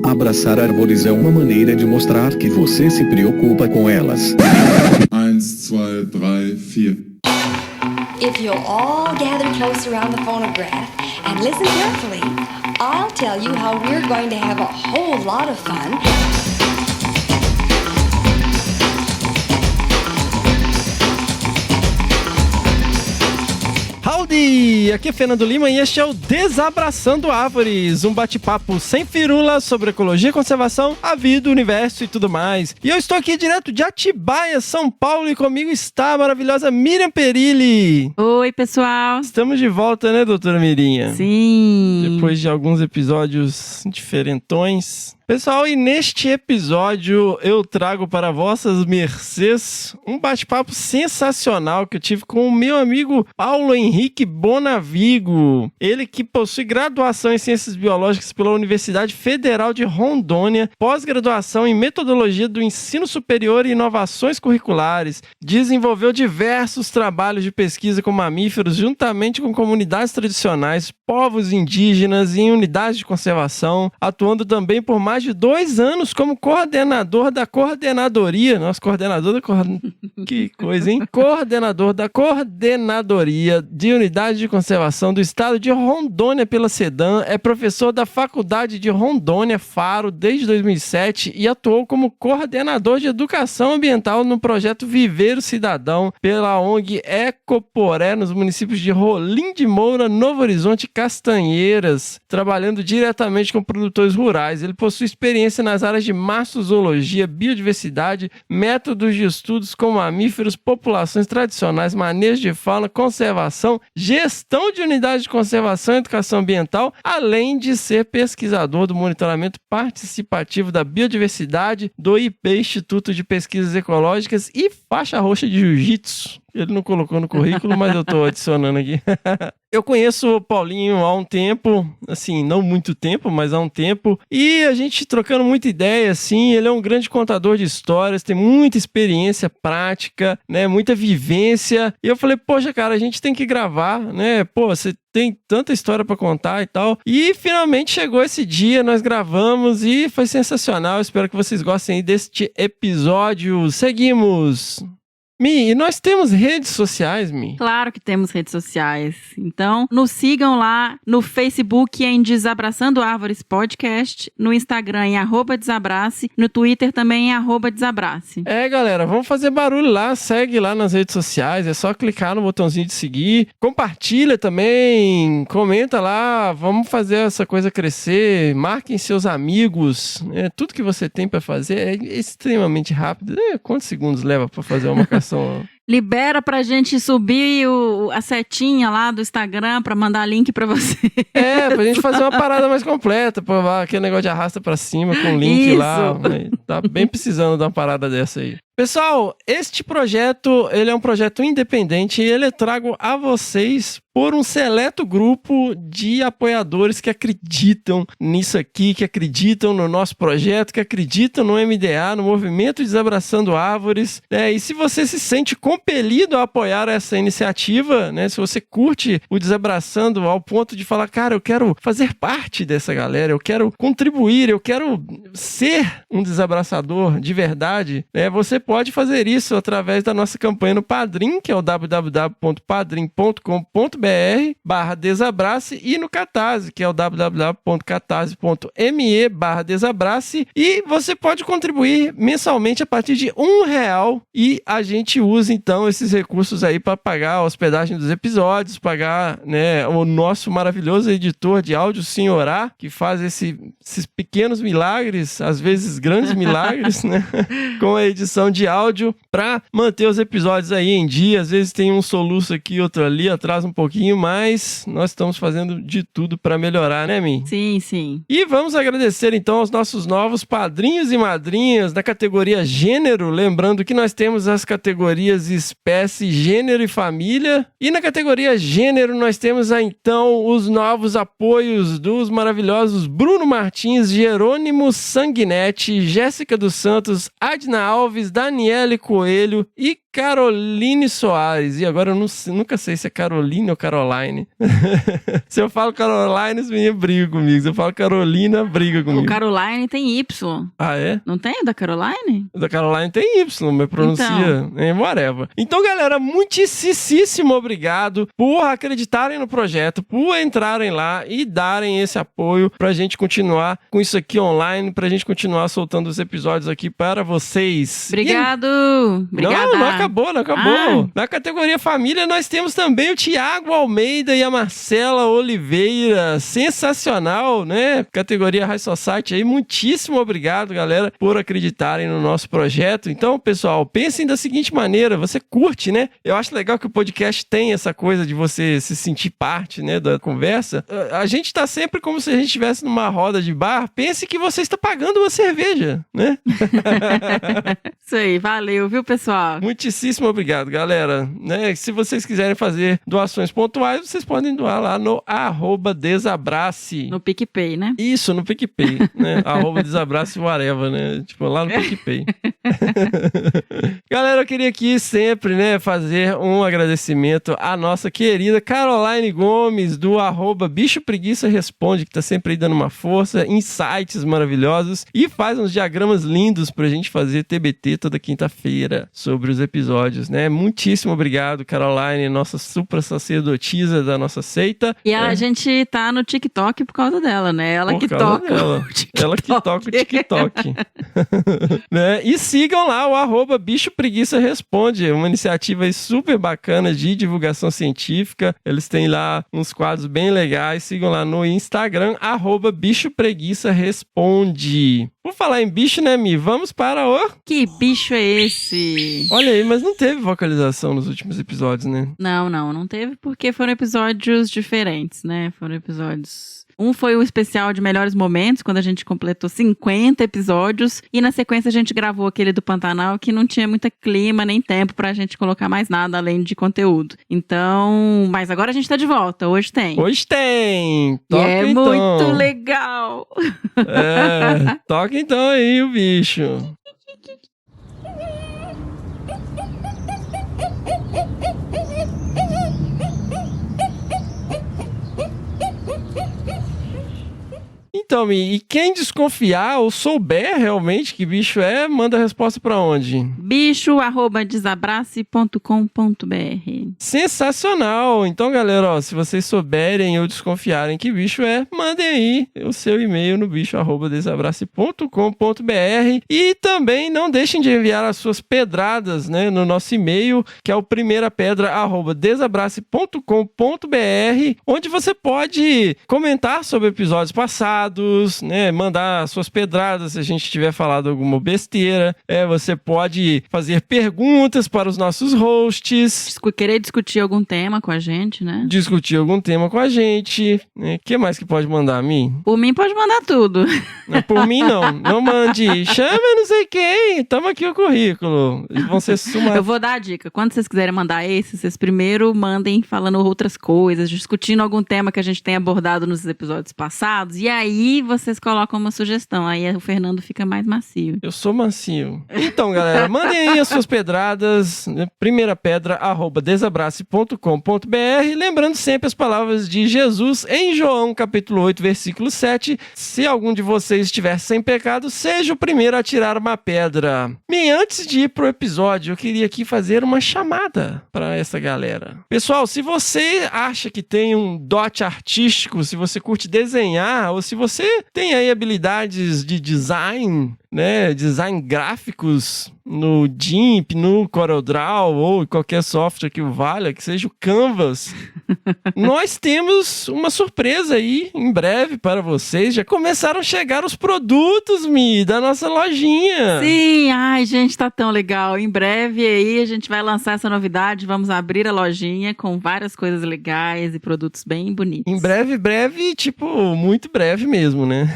Abraçar árvores é uma maneira de mostrar que você se preocupa com elas. 1, 2, 3, 4. If you'll all gather close around the phonograph and listen carefully, I'll tell you how we're going to have a whole lot of fun. Howdy! Aqui é Fernando Lima e este é o Desabraçando Árvores, um bate-papo sem firula sobre ecologia, conservação, a vida, o universo e tudo mais. E eu estou aqui direto de Atibaia, São Paulo, e comigo está a maravilhosa Miriam Perilli. Oi, pessoal! Estamos de volta, né, doutora Mirinha? Sim! Depois de alguns episódios diferentões. Pessoal, e neste episódio eu trago para vossas mercês um bate-papo sensacional que eu tive com o meu amigo Paulo Henrique Bonavigo. Ele que possui graduação em Ciências Biológicas pela Universidade Federal de Rondônia, pós-graduação em Metodologia do Ensino Superior e Inovações Curriculares. Desenvolveu diversos trabalhos de pesquisa com mamíferos juntamente com comunidades tradicionais, povos indígenas e em unidades de conservação, atuando também por mais de 2 anos como coordenador da coordenadoria. Nossa, coordenador da que coisa, hein? Coordenador da coordenadoria de unidade de conservação do estado de Rondônia pela SEDAM, é professor da Faculdade de Rondônia, Faro, desde 2007 e atuou como coordenador de educação ambiental no projeto Viveiro Cidadão pela ONG Ecoporé, nos municípios de Rolim de Moura, Novo Horizonte e Castanheiras, trabalhando diretamente com produtores rurais. Ele possui experiência nas áreas de mastozoologia, biodiversidade, métodos de estudos com mamíferos, populações tradicionais, manejo de fauna, conservação, gestão de unidades de conservação e educação ambiental, além de ser pesquisador do monitoramento participativo da biodiversidade do IP, Instituto de Pesquisas Ecológicas, e faixa roxa de jiu-jitsu. Ele não colocou no currículo, mas eu tô adicionando aqui. Eu conheço o Paulinho há um tempo, assim, não muito tempo, mas há um tempo, e a gente trocando muita ideia, assim, ele é um grande contador de histórias, tem muita experiência prática, né, muita vivência, e eu falei, poxa, cara, a gente tem que gravar, né, pô, você tem tanta história pra contar e tal, e finalmente chegou esse dia, nós gravamos e foi sensacional, espero que vocês gostem deste episódio. Seguimos! Mi, e nós temos redes sociais, Mi? Claro que temos redes sociais. Então, nos sigam lá no Facebook em Desabraçando Árvores Podcast, no Instagram em @desabrace, no Twitter também em @desabrace. É, galera, vamos fazer barulho lá, segue lá nas redes sociais, é só clicar no botãozinho de seguir, compartilha também, comenta lá, vamos fazer essa coisa crescer, marquem seus amigos, né? Tudo que você tem pra fazer é extremamente rápido. Quantos segundos leva pra fazer uma marcação? Libera pra gente subir a setinha lá do Instagram pra mandar link pra você. É, pra gente fazer uma parada mais completa, aquele negócio de arrasta pra cima com link lá. Né? Tá bem precisando de uma parada dessa aí. Pessoal, este projeto, ele é um projeto independente e ele é trago a vocês por um seleto grupo de apoiadores que acreditam nisso aqui, que acreditam no nosso projeto, que acreditam no MDA, no Movimento Desabraçando Árvores. Né? E se você se sente compelido a apoiar essa iniciativa, né? Se você curte o Desabraçando ao ponto de falar, cara, eu quero fazer parte dessa galera, eu quero contribuir, eu quero ser um desabraçador de verdade, né? Você pode fazer isso através da nossa campanha no Padrim, que é o www.padrim.com.br/desabrace, e no Catarse, que é o www.catarse.me/desabrace, e você pode contribuir mensalmente a partir de R$1 e a gente usa então esses recursos aí para pagar a hospedagem dos episódios, pagar, né, o nosso maravilhoso editor de áudio, Senhorá, que faz esses pequenos milagres, às vezes grandes milagres, né, com a edição de áudio para manter os episódios aí em dia. Às vezes tem um soluço aqui, outro ali, atrasa um pouquinho, mas nós estamos fazendo de tudo para melhorar, né, Mi? Sim, sim. E vamos agradecer então aos nossos novos padrinhos e madrinhas da categoria gênero, lembrando que nós temos as categorias espécie, gênero e família, e na categoria gênero nós temos então os novos apoios dos maravilhosos Bruno Martins, Jerônimo Sanguinetti, Jéssica dos Santos, Adna Alves, Daniele Coelho e Caroline Soares. E agora eu nunca sei se é Caroline ou Caroline. Se eu falo Caroline, os meninos brigam comigo. Se eu falo Carolina, briga comigo. O Caroline tem Y. Ah, é? Não tem o da Caroline? O da Caroline tem Y, mas pronuncia em whatever. Então, galera, muitíssimo obrigado por acreditarem no projeto, por entrarem lá e darem esse apoio pra gente continuar com isso aqui online, pra gente continuar soltando os episódios aqui para vocês. Obrigado! Obrigada. Não acabou. Na categoria família, nós temos também o Thiago Almeida e a Marcela Oliveira. Sensacional, né? Categoria High Society aí. Muitíssimo obrigado, galera, por acreditarem no nosso projeto. Então, pessoal, pensem da seguinte maneira, você curte, né? Eu acho legal que o podcast tem essa coisa de você se sentir parte, né, da conversa. A gente tá sempre como se a gente estivesse numa roda de bar. Pense que você está pagando uma cerveja, né? Isso aí, valeu, viu, pessoal? Muitíssimo obrigado, galera. Né? Se vocês quiserem fazer doações pontuais, vocês podem doar lá no @desabrace. No PicPay, né? Isso, no PicPay, né? @desabrace whatever, né? Tipo, lá no PicPay. Galera, eu queria aqui sempre, né, fazer um agradecimento à nossa querida Caroline Gomes, do @Bicho Preguiça Responde, que tá sempre aí dando uma força, insights maravilhosos e faz uns diagramas lindos pra gente fazer TBT toda quinta-feira sobre os episódios, né? Muitíssimo obrigado, Caroline, nossa super sacerdotisa da nossa seita. E a gente tá no TikTok por causa dela, né? Ela que toca o TikTok. Ela que toca o TikTok. Né? E sigam lá o @Bicho Preguiça Responde, uma iniciativa aí super bacana de divulgação científica. Eles têm lá uns quadros bem legais. Sigam lá no Instagram, @Bicho Preguiça Responde. Por falar em bicho, né, Mi? Vamos para o... Que bicho é esse? Olha aí, mas não teve vocalização nos últimos episódios, né? Não teve porque foram episódios diferentes, né? Foram episódios... Um foi o especial de melhores momentos, quando a gente completou 50 episódios. E na sequência a gente gravou aquele do Pantanal, que não tinha muito clima nem tempo pra gente colocar mais nada além de conteúdo. Então, mas agora a gente tá de volta. Hoje tem. Hoje tem! Toca é então. Muito legal! Toca então aí o bicho. Então, Mi, e quem desconfiar ou souber realmente que bicho é, manda a resposta pra onde? bicho@desabrace.com.br. Sensacional! Então, galera, ó, se vocês souberem ou desconfiarem que bicho é, mandem aí o seu e-mail no bicho@desabrace.com.br e também não deixem de enviar as suas pedradas, né, no nosso e-mail, que é o primeirapedra@desabrace.com.br, onde você pode comentar sobre episódios passados, né, mandar suas pedradas se a gente tiver falado alguma besteira. Você pode fazer perguntas para os nossos hosts. Querer discutir algum tema com a gente, né? Discutir algum tema com a gente. O que mais que pode mandar a mim? Por mim pode mandar tudo. Não, por mim não. Não mande. Chama não sei quem. Toma aqui o currículo. Vão ser Eu vou dar a dica. Quando vocês quiserem mandar esse, vocês primeiro mandem falando outras coisas, discutindo algum tema que a gente tem abordado nos episódios passados. E aí vocês colocam uma sugestão. Aí o Fernando fica mais macio. Eu sou macio. Então, galera, mandem aí as suas pedradas. primeirapedra@desabrace.com.br. Lembrando sempre as palavras de Jesus em João, capítulo 8, versículo 7. Se algum de vocês estiver sem pecado, seja o primeiro a tirar uma pedra. E antes de ir pro episódio, eu queria aqui fazer uma chamada para essa galera. Pessoal, se você acha que tem um dote artístico, se você curte desenhar, ou se você tem aí habilidades de design, né, design gráficos no GIMP, no CorelDRAW ou qualquer software que o valha, que seja o Canvas, nós temos uma surpresa aí em breve para vocês. Já começaram a chegar os produtos, Mi, da nossa lojinha. Sim, ai gente, tá tão legal. Em breve aí a gente vai lançar essa novidade, vamos abrir a lojinha com várias coisas legais e produtos bem bonitos. Em breve, tipo, muito breve mesmo, né?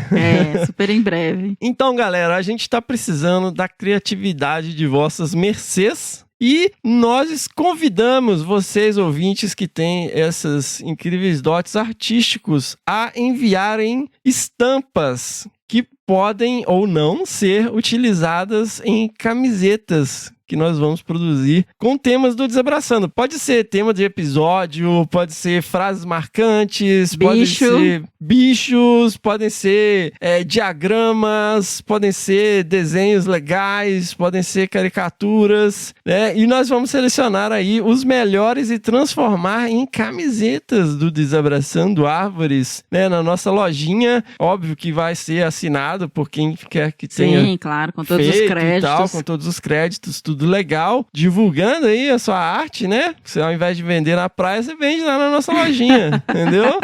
Super em breve. Então, galera, a gente tá precisando da criatividade de vossas mercês. E nós convidamos vocês, ouvintes, que têm esses incríveis dotes artísticos, a enviarem estampas que podem ou não ser utilizadas em camisetas que nós vamos produzir com temas do Desabraçando. Pode ser tema de episódio, pode ser frases marcantes, podem ser bichos, podem ser diagramas, podem ser desenhos legais, podem ser caricaturas, né? E nós vamos selecionar aí os melhores e transformar em camisetas do Desabraçando Árvores, né? Na nossa lojinha, óbvio que vai ser assinado por quem quer que tenha. Sim, claro, com todos os créditos. E tal, com todos os créditos, tudo legal, divulgando aí a sua arte, né? Você, ao invés de vender na praia, você vende lá na nossa lojinha, entendeu?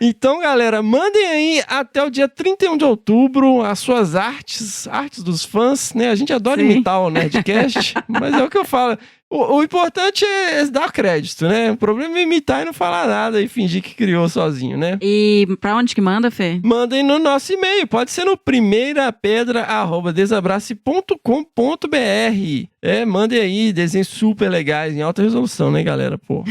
Então, galera, mandem aí até o dia 31 de outubro as suas artes dos fãs, né? A gente adora imitar o Nerdcast, mas é o que eu falo. O importante é dar crédito, né? O problema é imitar e não falar nada e fingir que criou sozinho, né? E pra onde que manda, Fê? Mandem no nosso e-mail. Pode ser no primeirapedra@desabrace.com.br. Mandem aí desenhos super legais em alta resolução, né, galera? Pô.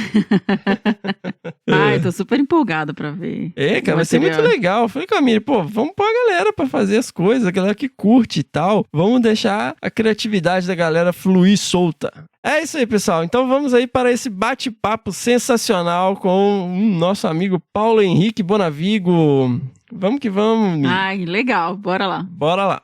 Ai, tô super empolgado pra ver. Cara, vai ser muito legal. Eu falei com a Miri, pô, vamos pôr a galera pra fazer as coisas, a galera que curte e tal. Vamos deixar a criatividade da galera fluir solta. É isso aí, pessoal. Então vamos aí para esse bate-papo sensacional com o nosso amigo Paulo Henrique Bonavigo. Vamos que vamos, Miri. Ai, legal. Bora lá. Bora lá.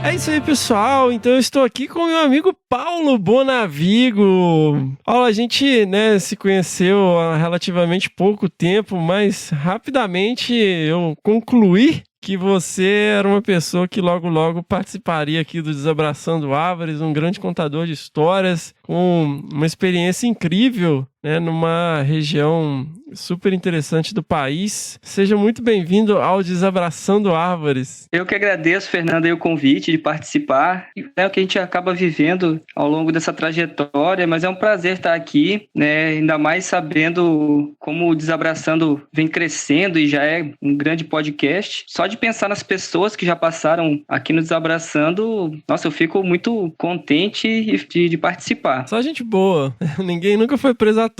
É isso aí, pessoal. Então eu estou aqui com o meu amigo Paulo Bonavigo. Paulo, a gente, né, se conheceu há relativamente pouco tempo, mas rapidamente eu concluí que você era uma pessoa que logo participaria aqui do Desabraçando Árvores, um grande contador de histórias, com uma experiência incrível, né, numa região super interessante do país. Seja muito bem-vindo ao Desabraçando Árvores. Eu que agradeço, Fernando, o convite de participar. É o que a gente acaba vivendo ao longo dessa trajetória, mas é um prazer estar aqui, né, ainda mais sabendo como o Desabraçando vem crescendo e já é um grande podcast. Só de pensar nas pessoas que já passaram aqui no Desabraçando, nossa, eu fico muito contente de participar. Só gente boa. Ninguém nunca foi preso à toa.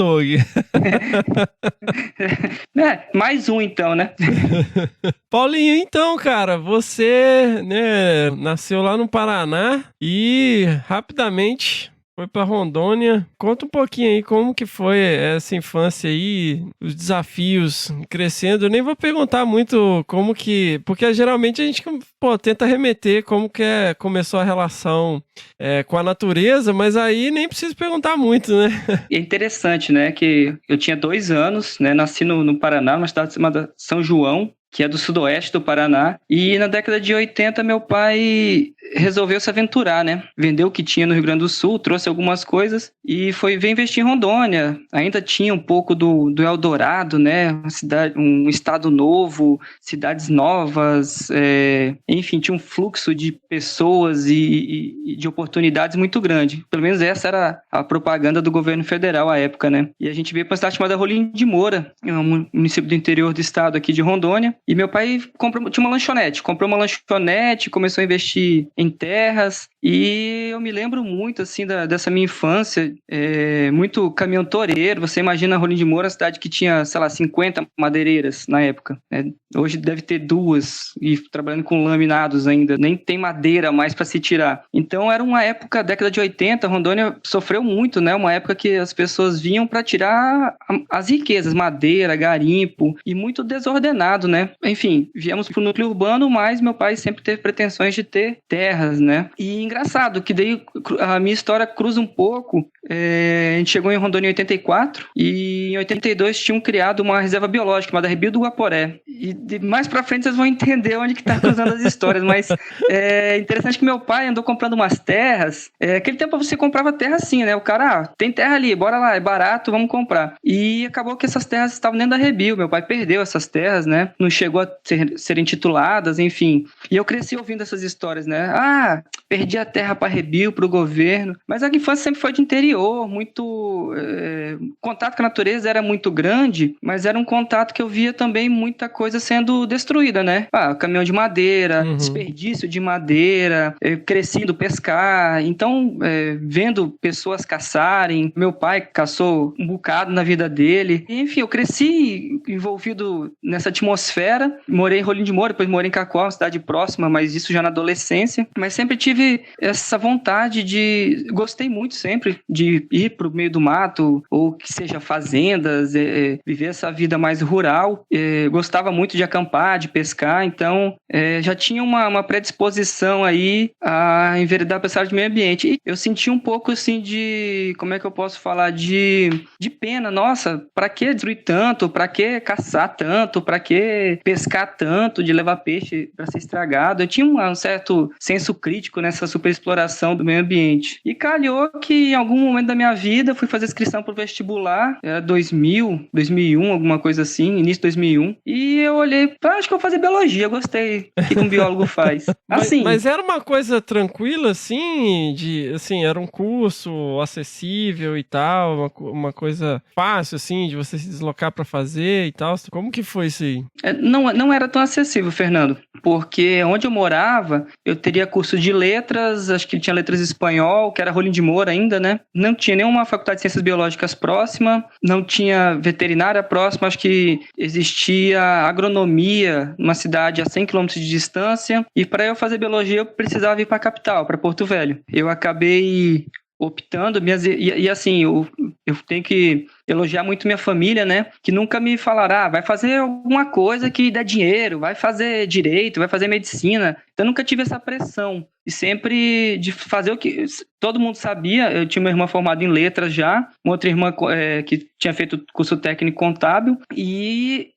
Mais um então, né? Paulinho, então, cara, você, né, nasceu lá no Paraná e rapidamente foi pra Rondônia. Conta um pouquinho aí como que foi essa infância aí, os desafios crescendo. Eu nem vou perguntar muito como que... Porque geralmente a gente, tenta remeter como que começou a relação com a natureza, mas aí nem preciso perguntar muito, né? É interessante, né, que eu tinha 2 anos, né, nasci no Paraná, numa cidade chamada São João, que é do sudoeste do Paraná, e na década de 80 meu pai resolveu se aventurar, né? Vendeu o que tinha no Rio Grande do Sul, trouxe algumas coisas e veio investir em Rondônia. Ainda tinha um pouco do Eldorado, né? Um estado novo, cidades novas, enfim, tinha um fluxo de pessoas e de oportunidades muito grande. Pelo menos essa era a propaganda do governo federal à época, né? E a gente veio para uma cidade chamada Rolim de Moura, um município do interior do estado aqui de Rondônia. E meu pai tinha uma lanchonete, comprou uma lanchonete, começou a investir em terras, e eu me lembro muito, assim, dessa minha infância, muito caminhão toureiro. Você imagina Rolim de Moura, uma cidade que tinha, sei lá, 50 madeireiras na época, né? Hoje deve ter 2, e trabalhando com laminados ainda, nem tem madeira mais para se tirar. Então era uma época, década de 80, Rondônia sofreu muito, né? Uma época que as pessoas vinham para tirar as riquezas, madeira, garimpo, e muito desordenado, né? Enfim, viemos pro núcleo urbano, mas meu pai sempre teve pretensões de ter terras, né? E engraçado que daí a minha história cruza um pouco. A gente chegou em Rondônia em 84 e em 82 tinham criado uma reserva biológica chamada Rebio do Guaporé. E mais pra frente vocês vão entender onde que tá cruzando as histórias, mas é interessante que meu pai andou comprando umas terras. Aquele tempo você comprava terra assim, né? O cara, tem terra ali, bora lá, é barato, vamos comprar. E acabou que essas terras estavam dentro da Rebio. Meu pai perdeu essas terras, né? Não chegou a serem tituladas, enfim. E eu cresci ouvindo essas histórias, né? Perdi vendia a terra para rebio, para o governo. Mas a infância sempre foi de interior, muito... contato com a natureza era muito grande, mas era um contato que eu via também muita coisa sendo destruída, né? Caminhão de madeira, desperdício de madeira, crescendo pescar. Então, vendo pessoas caçarem, meu pai caçou um bocado na vida dele. E, enfim, eu cresci envolvido nessa atmosfera. Morei em Rolim de Moura, depois morei em Cacoal, uma cidade próxima, mas isso já na adolescência. Mas sempre tive essa vontade de... Gostei muito sempre de ir pro meio do mato, ou que seja fazendas, viver essa vida mais rural. Gostava muito de acampar, de pescar, então já tinha uma predisposição aí a enveredar para essa área de meio ambiente. E eu senti um pouco assim de... Como é que eu posso falar? De pena. Nossa, para que destruir tanto? Para que caçar tanto? Para que pescar tanto? De levar peixe para ser estragado? Eu tinha um certo senso crítico nessa superexploração do meio ambiente. E calhou que em algum momento da minha vida fui fazer inscrição para o vestibular, era 2001, alguma coisa assim, início de 2001, e eu olhei, acho que eu vou fazer biologia, eu gostei o que um biólogo faz. Assim, mas era uma coisa tranquila, assim, era um curso acessível e tal, uma coisa fácil, assim, de você se deslocar para fazer e tal. Como que foi isso aí? Não era tão acessível, Fernando, porque onde eu morava, eu teria curso de letras, acho que tinha letras espanhol, que era Rolim de Moura ainda, né? Não tinha nenhuma faculdade de ciências biológicas próxima, não tinha veterinária próxima, acho que existia agronomia numa cidade a 100 km de distância, e para eu fazer biologia eu precisava ir para a capital, para Porto Velho. Eu acabei optando, e assim, eu tenho que elogiar muito minha família, né, que nunca me falaram, vai fazer alguma coisa que dá dinheiro, vai fazer direito, vai fazer medicina. Então eu nunca tive essa pressão, e sempre de fazer o que todo mundo sabia. Eu tinha uma irmã formada em letras já, uma outra irmã que tinha feito curso técnico contábil, e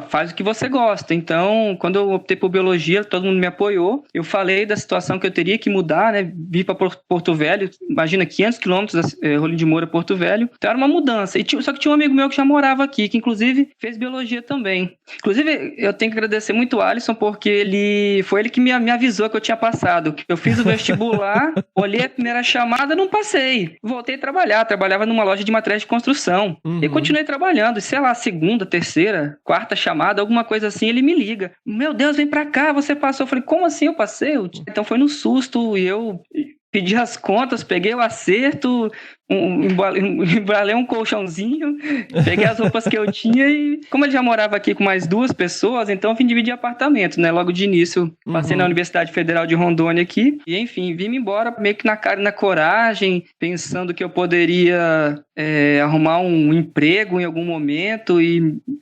faz o que você gosta. Então, quando eu optei por biologia, todo mundo me apoiou. Eu falei da situação que eu teria que mudar, né, vir para Porto Velho, imagina, 500 quilômetros, Rolim de Moura, Porto Velho. Então era uma mudança. Só que tinha um amigo meu que já morava aqui, que inclusive fez biologia também. Inclusive, eu tenho que agradecer muito o Alisson, porque foi ele que me avisou que eu tinha passado. Eu fiz o vestibular, olhei a primeira chamada, não passei. Voltei a trabalhar. Trabalhava numa loja de materiais de construção. E continuei trabalhando. Sei lá, segunda, terceira, quarta chamada, alguma coisa assim, ele me liga. Meu Deus, vem pra cá, você passou. Eu falei, como assim eu passei? Então foi no susto, e eu pedi as contas, peguei o acerto, embalei um colchãozinho, peguei as roupas que eu tinha, e como eu já morava aqui com mais 2 pessoas, então eu vim dividir apartamento, né? Logo de início, passei na Universidade Federal de Rondônia aqui, e enfim, vim embora meio que na cara e na coragem, pensando que eu poderia arrumar um emprego em algum momento,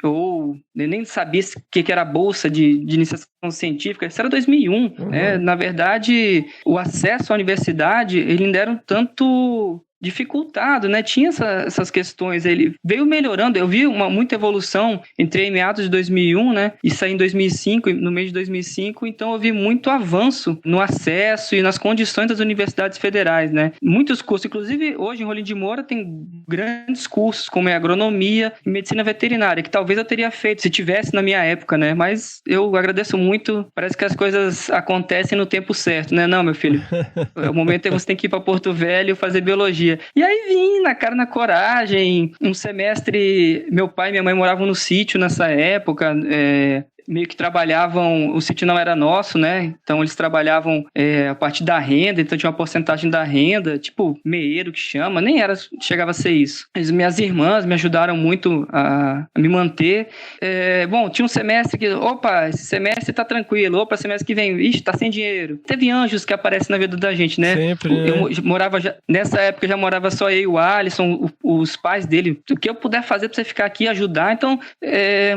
ou eu nem sabia o que era a bolsa de iniciação científica. Isso era 2001, né? Na verdade, o acesso à universidade, ele ainda era um tanto dificultado, né? Tinha essas questões, ele veio melhorando. Eu vi muita evolução, entrei em meados de 2001, né? E saí em 2005, no mês de 2005, então eu vi muito avanço no acesso e nas condições das universidades federais, né? Muitos cursos, inclusive hoje em Rolim de Moura tem grandes cursos, como agronomia e medicina veterinária, que talvez eu teria feito se tivesse na minha época, né? Mas eu agradeço muito, parece que as coisas acontecem no tempo certo, né? Não, meu filho, o momento é você tem que ir para Porto Velho fazer biologia. E aí vim na cara, na coragem. Um semestre, meu pai e minha mãe moravam no sítio nessa época, meio que trabalhavam, o sítio não era nosso, né? Então eles trabalhavam a partir da renda, então tinha uma porcentagem da renda, tipo meeiro que chama, nem chegava a ser isso. Minhas irmãs me ajudaram muito a me manter. Bom, tinha um semestre que, esse semestre tá tranquilo, semestre que vem, tá sem dinheiro. Teve anjos que aparecem na vida da gente, né? Sempre, eu morava nessa época já morava só eu e o Alisson, os pais dele, o que eu puder fazer pra você ficar aqui e ajudar. Então,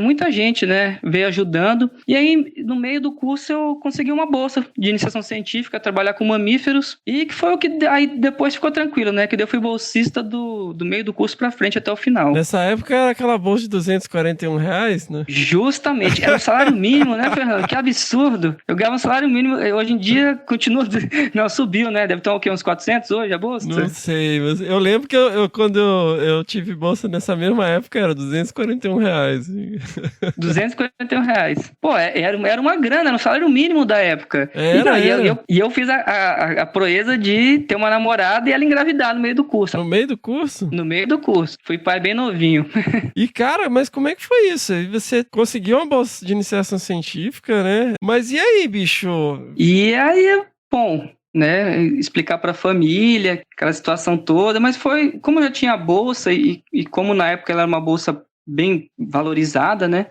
muita gente, né, veio ajudando. E aí, no meio do curso, eu consegui uma bolsa de iniciação científica, trabalhar com mamíferos, e que foi o que aí depois ficou tranquilo, né? Que daí eu fui bolsista do meio do curso pra frente até o final. Nessa época era aquela bolsa de R$241, né? Justamente. Era o salário mínimo, né, Fernando? Que absurdo. Eu ganhava um salário mínimo, hoje em dia continua... Não, subiu, né? Deve estar o quê? Uns 400 hoje a bolsa? Não sei, mas eu lembro que quando eu tive bolsa nessa mesma época era R$241. R$241. reais. Pô, era uma grana, era um salário mínimo da época. E eu fiz a proeza de ter uma namorada e ela engravidar no meio do curso. No meio do curso? No meio do curso. Fui pai bem novinho. E, cara, mas como é que foi isso? Você conseguiu uma bolsa de iniciação científica, né? Mas e aí, bicho? E aí, bom, né, explicar pra família, aquela situação toda, mas foi, como eu já tinha a bolsa e como na época ela era uma bolsa bem valorizada, né,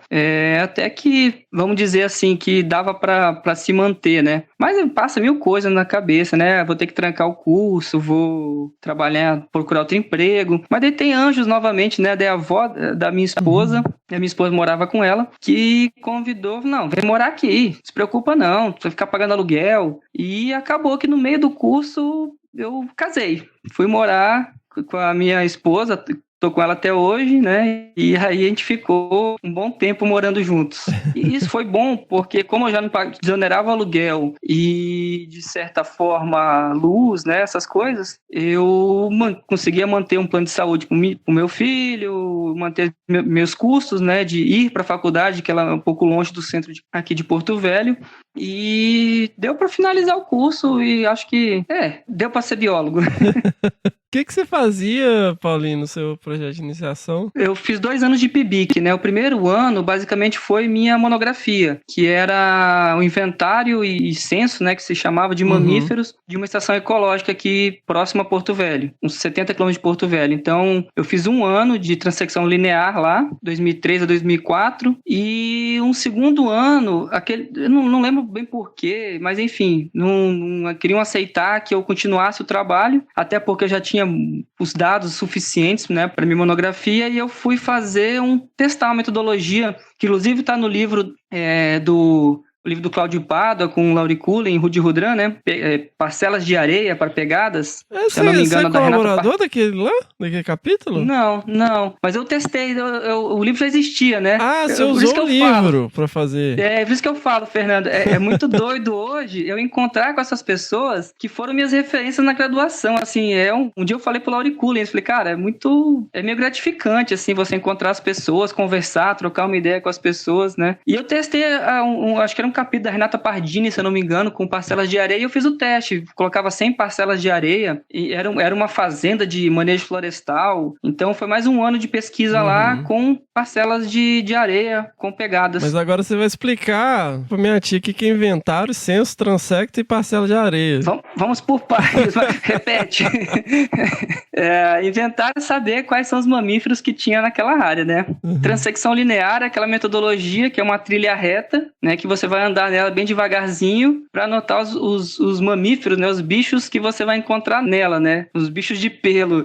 até que, vamos dizer assim, que dava pra se manter, né, mas passa mil coisas na cabeça, né, vou ter que trancar o curso, vou trabalhar, procurar outro emprego, mas daí tem anjos novamente, né, daí a avó da minha esposa, a minha esposa morava com ela, que convidou, não, vem morar aqui, não se preocupa não, você vai ficar pagando aluguel, e acabou que no meio do curso eu casei, fui morar com a minha esposa, tô com ela até hoje, né? E aí a gente ficou um bom tempo morando juntos. E isso foi bom, porque como eu já não desonerava o aluguel e, de certa forma, luz, né? Essas coisas, eu conseguia manter um plano de saúde pro meu filho, manter meus custos, né? De ir para a faculdade, que ela é um pouco longe do centro aqui de Porto Velho. E deu para finalizar o curso e acho que, deu para ser biólogo. O que você fazia, Paulinho, no seu projeto de iniciação? Eu fiz 2 anos de PIBIC, né? O primeiro ano, basicamente, foi minha monografia, que era o inventário e censo, né? Que se chamava de mamíferos de uma estação ecológica aqui próxima a Porto Velho, uns 70 quilômetros de Porto Velho. Então, eu fiz 1 ano de transecção linear lá, 2003 a 2004, e um segundo ano, eu não lembro bem porquê, mas enfim, não queriam aceitar que eu continuasse o trabalho, até porque eu já tinha os dados suficientes, né, para minha monografia, e eu fui testar uma metodologia, que inclusive está no livro o livro do Cláudio Pádua com o Lauriculen e Rudi Rudran, né? Parcelas de areia para pegadas. Se eu não me engano, você é colaborador daquele capítulo? Não. Mas eu testei, o livro já existia, né? Ah, você usou o livro para fazer. Por isso que eu falo, Fernando, é muito doido hoje eu encontrar com essas pessoas que foram minhas referências na graduação, assim, um dia eu falei pro Lauriculen, eu falei, cara, é meio gratificante, assim, você encontrar as pessoas, conversar, trocar uma ideia com as pessoas, né? E eu testei, acho que era um capítulo da Renata Pardini, se eu não me engano, com parcelas de areia, e eu fiz o teste, colocava 100 parcelas de areia, e era uma fazenda de manejo florestal, então foi mais 1 ano de pesquisa lá, com parcelas de areia, com pegadas. Mas agora você vai explicar pra minha tia que é inventário, censo, transecto e parcela de areia. Vamos por partes, repete. Inventário é saber quais são os mamíferos que tinha naquela área, né? Transecção linear é aquela metodologia que é uma trilha reta, né, que você vai andar nela bem devagarzinho para anotar os mamíferos, né, os bichos que você vai encontrar nela, né, os bichos de pelo.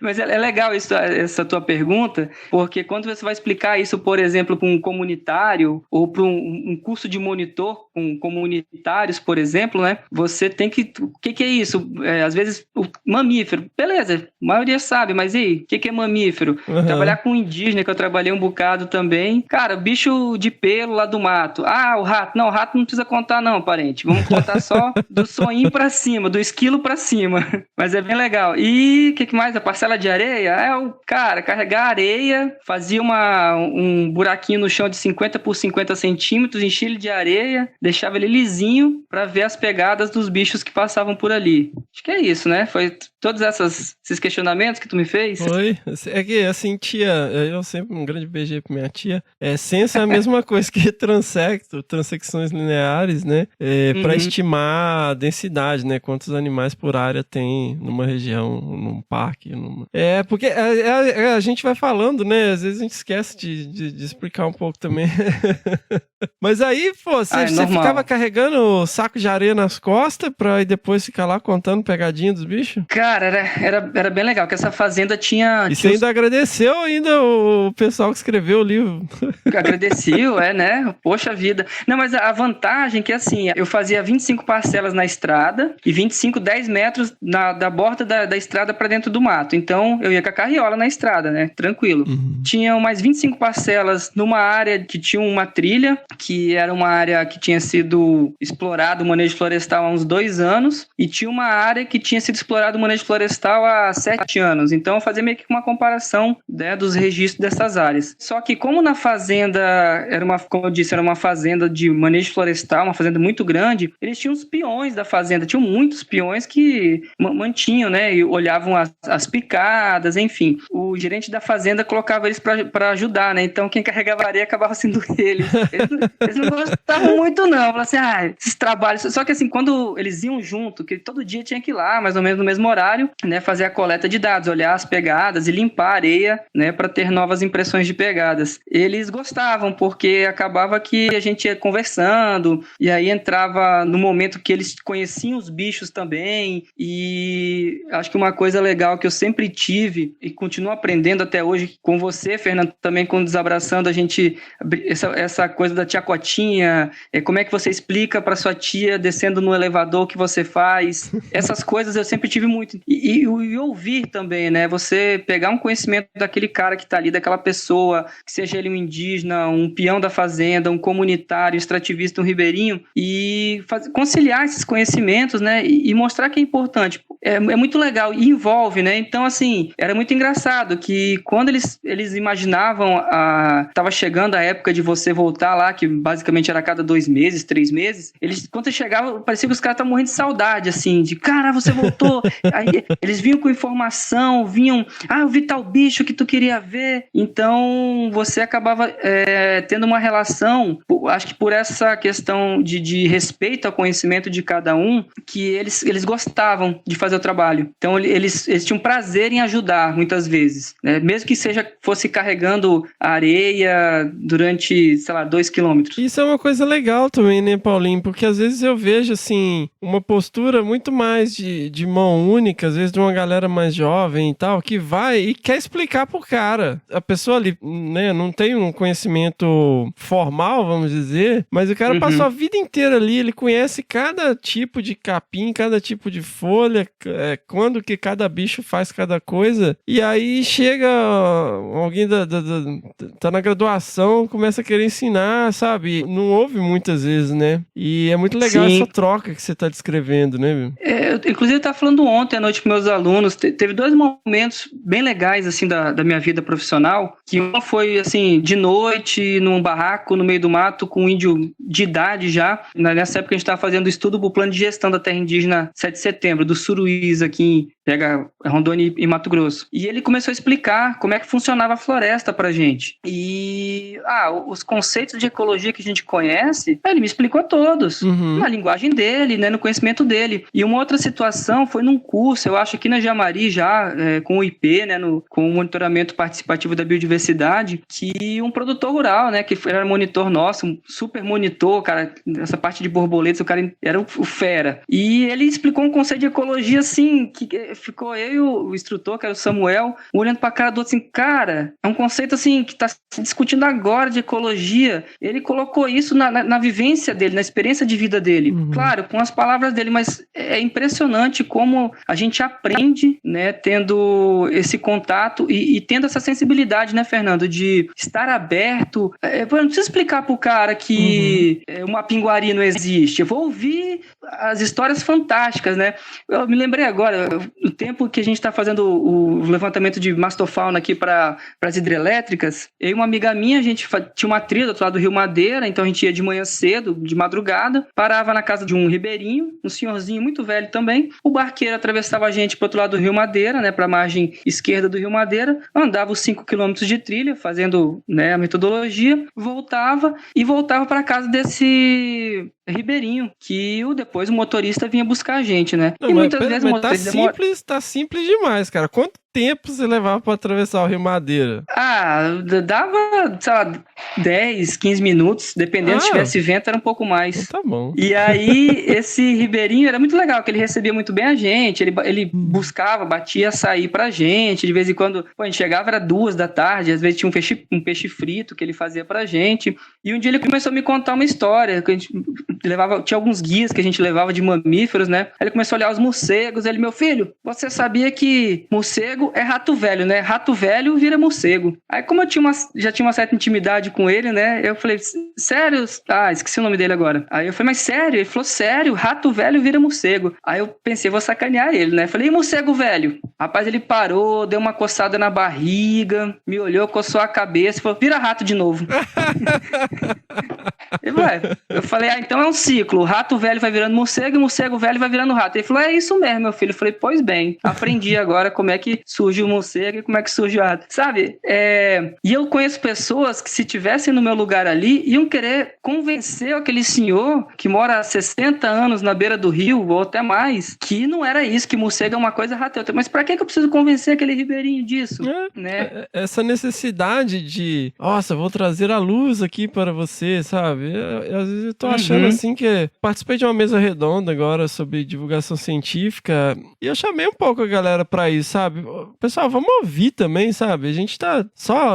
Mas é legal essa tua pergunta, porque quando você vai explicar isso, por exemplo, para um comunitário ou para um curso de monitor com comunitários, por exemplo, né, você tem que... O que é isso? Às vezes, o mamífero, beleza, a maioria sabe, mas e aí? O que é mamífero? Trabalhar com indígena, que eu trabalhei um bocado também. Cara, bicho de pelo lá do mato. O rato. Não, o rato não precisa contar não, parente. Vamos contar só do soninho pra cima, do esquilo pra cima. Mas é bem legal. E o que mais? A parcela de areia? O cara carregar areia, fazia um buraquinho no chão de 50 por 50 centímetros, enchia ele de areia, deixava ele lisinho pra ver as pegadas dos bichos que passavam por ali. Acho que é isso, né? Foi todos esses questionamentos que tu me fez? Foi. É que, assim, tia, eu sempre um grande beijo pra minha tia. Censo é a mesma coisa que transecções lineares, né? Para estimar a densidade, né? Quantos animais por área tem numa região, num parque. Porque a gente vai falando, né? Às vezes a gente esquece de explicar um pouco também. Mas aí, pô, você ficava carregando saco de areia nas costas pra depois ficar lá contando pegadinha dos bichos? Cara, era bem legal, que essa fazenda tinha... E você ainda agradeceu o pessoal que escreveu o livro. Agradeceu, né? Poxa vida. Não, mas a vantagem é que, assim, eu fazia 25 parcelas na estrada e 10 metros da borda da estrada pra dentro do mato. Então, eu ia com a carriola na estrada, né? Tranquilo. Tinha mais 25 parcelas numa área que tinha uma trilha, que era uma área que tinha sido explorado o manejo florestal há uns 2 anos, e tinha uma área que tinha sido explorado o manejo florestal há 7 anos. Então, eu fazia meio que uma comparação, né, dos registros dessas áreas. Só que como na fazenda, como eu disse, era uma fazenda de manejo florestal, uma fazenda muito grande, eles tinham os peões da fazenda, tinham muitos peões que mantinham, né, e olhavam as picadas, enfim. O gerente da fazenda colocava eles para ajudar, né? Então, quem carregava a areia acabava sendo eles. Eles não gostavam muito, não. Falavam assim, esses trabalhos... Só que assim, quando eles iam junto, que todo dia tinha que ir lá, mais ou menos no mesmo horário, né, fazer a coleta de dados, olhar as pegadas e limpar a areia, né, para ter novas impressões de pegadas. Eles gostavam, porque acabava que a gente ia conversando, e aí entrava no momento que eles conheciam os bichos também, e acho que uma coisa legal que eu sempre tive, e continuo aprendendo até hoje com você, Fernando, também com Desabraçando, a gente, essa coisa da tia Cotinha, como é que você explica para sua tia descendo no elevador o que você faz, essas coisas eu sempre tive muito, e ouvir também, né, você pegar um conhecimento daquele cara que tá ali, daquela pessoa, que seja ele um indígena, um peão da fazenda, um comunitário, um extrativista, um ribeirinho, e conciliar esses conhecimentos, né, e mostrar que é importante. É muito legal e envolve, né? Então, assim, era muito engraçado que quando eles imaginavam tava chegando a época de você voltar lá, que basicamente era a cada 2 meses, 3 meses, quando você chegava, parecia que os caras estavam morrendo de saudade, assim, de, cara, você voltou. Aí eles vinham com informação, eu vi tal bicho que tu queria ver. Então, você acabava tendo uma relação, acho que por essa questão de respeito ao conhecimento de cada um, que eles gostavam de fazer o trabalho. Então, eles tinham prazer em ajudar, muitas vezes, né? Mesmo que fosse carregando a areia durante, 2 quilômetros. Isso é uma coisa legal também, né, Paulinho? Porque às vezes eu vejo, assim, uma postura muito mais de mão única, às vezes de uma galera mais jovem e tal, que vai e quer explicar pro cara. A pessoa ali, né, não tem um conhecimento formal, vamos dizer, mas o cara passou a vida inteira ali, ele conhece cada tipo de capim, cada tipo de folha, quando que cada bicho faz cada coisa, e aí chega alguém tá na graduação, começa a querer ensinar, sabe? Não ouve muitas vezes, né? E é muito legal essa troca que você tá descrevendo, né? Eu, inclusive, estava falando ontem à noite com meus alunos, teve 2 momentos bem legais, assim, da minha vida profissional, que uma foi, assim, de noite, num barraco, no meio do mato, com um índio de idade já. Nessa época a gente estava fazendo estudo pro plano de gestão da terra indígena 7 de setembro, do Suruís, aqui pega Rondônia e Mato Grosso. E ele começou a explicar como é que funcionava a floresta pra gente. E, os conceitos de ecologia que a gente conhece, ele me explicou todos, na linguagem dele, né, no conhecimento dele. E uma outra situação foi num curso, eu acho aqui na Jamari já, com o IP, né, com o monitoramento participativo da biodiversidade, que um produtor rural, né, que era monitor nosso, um super monitor, cara, essa parte de borboletas, o cara era o fera. E ele explicou um conceito de ecologia, assim, que ficou eu e o instrutor, que era o Samuel, olhando pra cara do outro assim, cara, é um conceito assim que tá se discutindo agora de ecologia. Ele colocou isso na vivência dele, na experiência de vida dele. Claro, com as palavras dele, mas é impressionante como a gente aprende, né, tendo esse contato e tendo essa sensibilidade, né, Fernando, de estar aberto. Eu não preciso explicar pro cara que uma pinguari não existe. Eu vou ouvir as histórias fantásticas, né? Eu me lembrei agora, no tempo que a gente está fazendo o levantamento de mastofauna aqui para as hidrelétricas, eu e uma amiga minha, a gente tinha uma trilha do outro lado do Rio Madeira, então a gente ia de manhã cedo, de madrugada, parava na casa de um ribeirinho, um senhorzinho muito velho também, o barqueiro atravessava a gente para o outro lado do Rio Madeira, né, para a margem esquerda do Rio Madeira, andava os 5 quilômetros de trilha, fazendo, né, a metodologia, voltava para casa desse ribeirinho, que depois o motorista vinha buscar a gente, né? Não, e muitas vezes o motorista tá simples demais, cara. Quanto tempo você levava pra atravessar o Rio Madeira? Dava, 10, 15 minutos, dependendo, se tivesse vento, era um pouco mais. Então tá bom. E aí, esse ribeirinho era muito legal, que ele recebia muito bem a gente, ele buscava, batia açaí pra gente, de vez em quando, a gente chegava, era 2 da tarde, às vezes tinha um peixe frito que ele fazia pra gente, e um dia ele começou a me contar uma história, que a gente tinha alguns guias que a gente levava de mamíferos, né? Aí ele começou a olhar os morcegos, ele, meu filho, você sabia que morcego é rato velho, né? Rato velho vira morcego. Aí como eu já tinha uma certa intimidade com ele, né? Eu falei, sério? Ah, esqueci o nome dele agora. Aí eu falei, mas sério? Ele falou, sério, rato velho vira morcego. Aí eu pensei, vou sacanear ele, né? Falei, e morcego velho? Rapaz, ele parou, deu uma coçada na barriga, me olhou, coçou a cabeça e falou, vira rato de novo. Eu falei, então é um ciclo. O rato velho vai virando morcego e o morcego velho vai virando rato. Ele falou, é isso mesmo, meu filho. Eu falei, pois bem, aprendi agora como é que surge o morcego e como é que surge o rato. Sabe? E eu conheço pessoas que, se tivessem no meu lugar ali, iam querer convencer aquele senhor que mora há 60 anos na beira do rio, ou até mais, que não era isso, que morcego é uma coisa, rato é outra. Mas pra que eu preciso convencer aquele ribeirinho disso? Né? Essa necessidade de, nossa, vou trazer a luz aqui para você, sabe? Às vezes eu tô achando assim que participei de uma mesa redonda agora sobre divulgação científica e eu chamei um pouco a galera pra isso, sabe? Pessoal, vamos ouvir também, sabe? A gente tá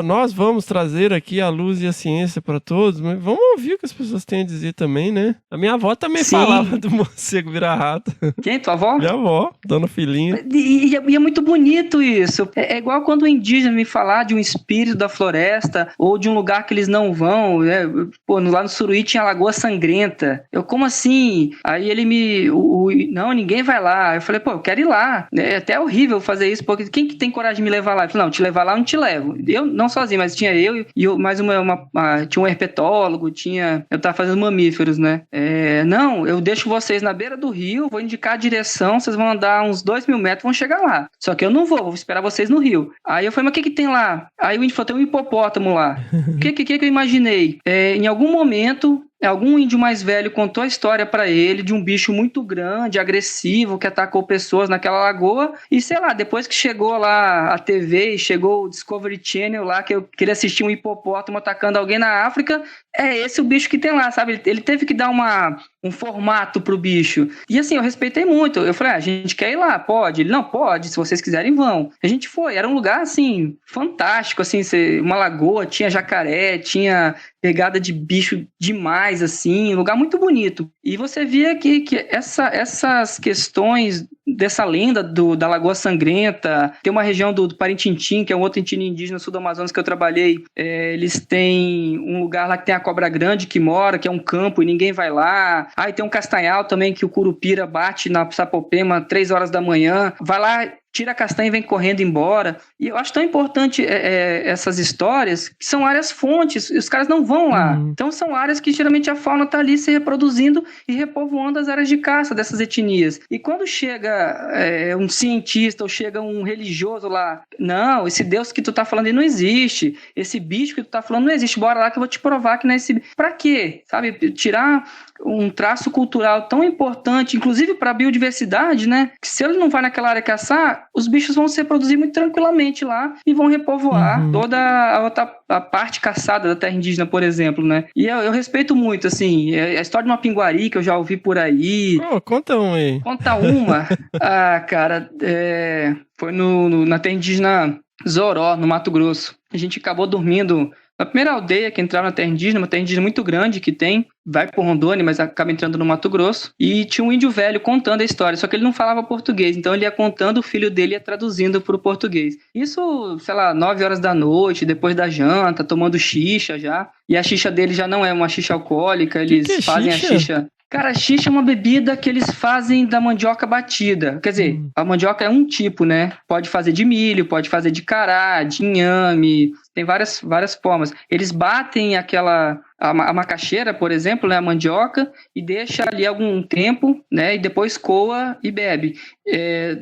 nós vamos trazer aqui a luz e a ciência pra todos, mas vamos ouvir o que as pessoas têm a dizer também, né? A minha avó também falava do morcego virar rato. Quem? Tua avó? Minha avó, dona Filhinha. E é muito bonito isso. É igual quando o indígena me falar de um espírito da floresta ou de um lugar que eles não vão, né? Pô, lá no Suruí tinha a Lagoa Sangrenta. Eu, como assim? Aí ele não, ninguém vai lá. Eu falei, pô, eu quero ir lá. É até horrível fazer isso, porque quem que tem coragem de me levar lá? Eu falei, não, te levar lá eu não te levo. Eu, não sozinho, mas tinha eu e mais tinha um herpetólogo, eu tava fazendo mamíferos, né? Não, eu deixo vocês na beira do rio, vou indicar a direção, vocês vão andar uns 2.000 metros, vão chegar lá. Só que eu não vou esperar vocês no rio. Aí eu falei, mas o que tem lá? Aí o índio falou, tem um hipopótamo lá. O que eu imaginei? Em algum momento, algum índio mais velho contou a história pra ele de um bicho muito grande, agressivo, que atacou pessoas naquela lagoa. E sei lá, depois que chegou lá a TV e chegou o Discovery Channel lá, que eu queria assistir um hipopótamo atacando alguém na África, é esse o bicho que tem lá, sabe? Ele teve que dar um formato pro bicho. E assim, eu respeitei muito. Eu falei, a gente quer ir lá, pode? Ele, não, pode, se vocês quiserem, vão. A gente foi, era um lugar, assim, fantástico, assim, uma lagoa, tinha jacaré, tinha pegada de bicho demais, assim, um lugar muito bonito. E você via que essas questões dessa lenda da Lagoa Sangrenta, tem uma região do Parintintim, que é um outro etnia indígena sul do Amazonas que eu trabalhei, eles têm um lugar lá que tem a cobra grande que mora, que é um campo e ninguém vai lá. Aí tem um castanhal também que o curupira bate na Sapopema 3 horas da manhã, vai lá, tira a castanha e vem correndo embora. E eu acho tão importante essas histórias, que são áreas fontes, os caras não vão lá. Então são áreas que geralmente a fauna está ali se reproduzindo e repovoando as áreas de caça dessas etnias. E quando chega um cientista ou chega um religioso lá, não, esse Deus que tu tá falando aí não existe, esse bicho que tu tá falando não existe, bora lá que eu vou te provar que não é esse bicho. Pra quê? Sabe, tirar um traço cultural tão importante, inclusive para a biodiversidade, né? Que se ele não vai naquela área caçar, os bichos vão se reproduzir muito tranquilamente lá e vão repovoar toda a parte caçada da terra indígena, por exemplo, né? E eu respeito muito, assim, a história de uma pinguari que eu já ouvi por aí. Conta uma aí. Conta uma. Cara, foi na terra indígena Zoró, no Mato Grosso. A gente acabou dormindo na primeira aldeia que entrava na terra indígena, uma terra indígena muito grande que vai por Rondônia, mas acaba entrando no Mato Grosso, e tinha um índio velho contando a história, só que ele não falava português, então ele ia contando, o filho dele ia traduzindo para o português. Isso, sei lá, 9 horas da noite, depois da janta, tomando xixa já, e a xixa dele já não é uma xixa alcoólica, eles fazem xixa? A xixa... Cara, a xixa é uma bebida que eles fazem da mandioca batida. Quer dizer, a mandioca é um tipo, né? Pode fazer de milho, pode fazer de cará, de inhame, tem várias formas. Eles batem a macaxeira, por exemplo, né, a mandioca, e deixa ali algum tempo, né, e depois coa e bebe.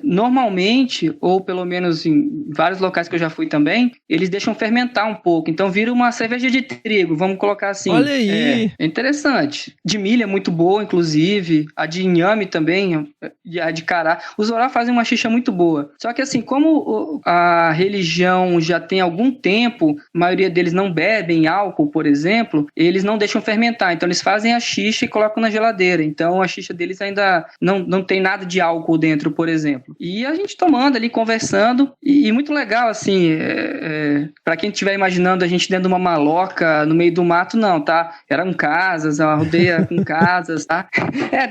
Normalmente, ou pelo menos em vários locais que eu já fui também, eles deixam fermentar um pouco, então vira uma cerveja de trigo, vamos colocar assim. Olha aí! É interessante. De milho é muito boa, inclusive, a de inhame também, a de cará. Os Zoró fazem uma xixa muito boa. Só que assim, como a religião já tem algum tempo, a maioria deles não bebem álcool, por exemplo, eles não deixam fermentar. Então eles fazem a xixa e colocam na geladeira. Então a xixa deles ainda não tem nada de álcool dentro, por exemplo. E a gente tomando ali, conversando, e muito legal, assim, para quem estiver imaginando a gente dentro de uma maloca no meio do mato, não, tá? Eram casas, uma aldeia com casas, tá?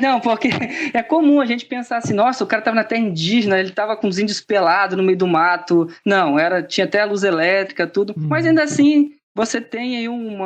Não, porque é comum a gente pensar assim, nossa, o cara tava na terra indígena, ele tava com os índios pelados no meio do mato. Não, tinha até a luz elétrica, tudo. Mas ainda assim, você tem aí um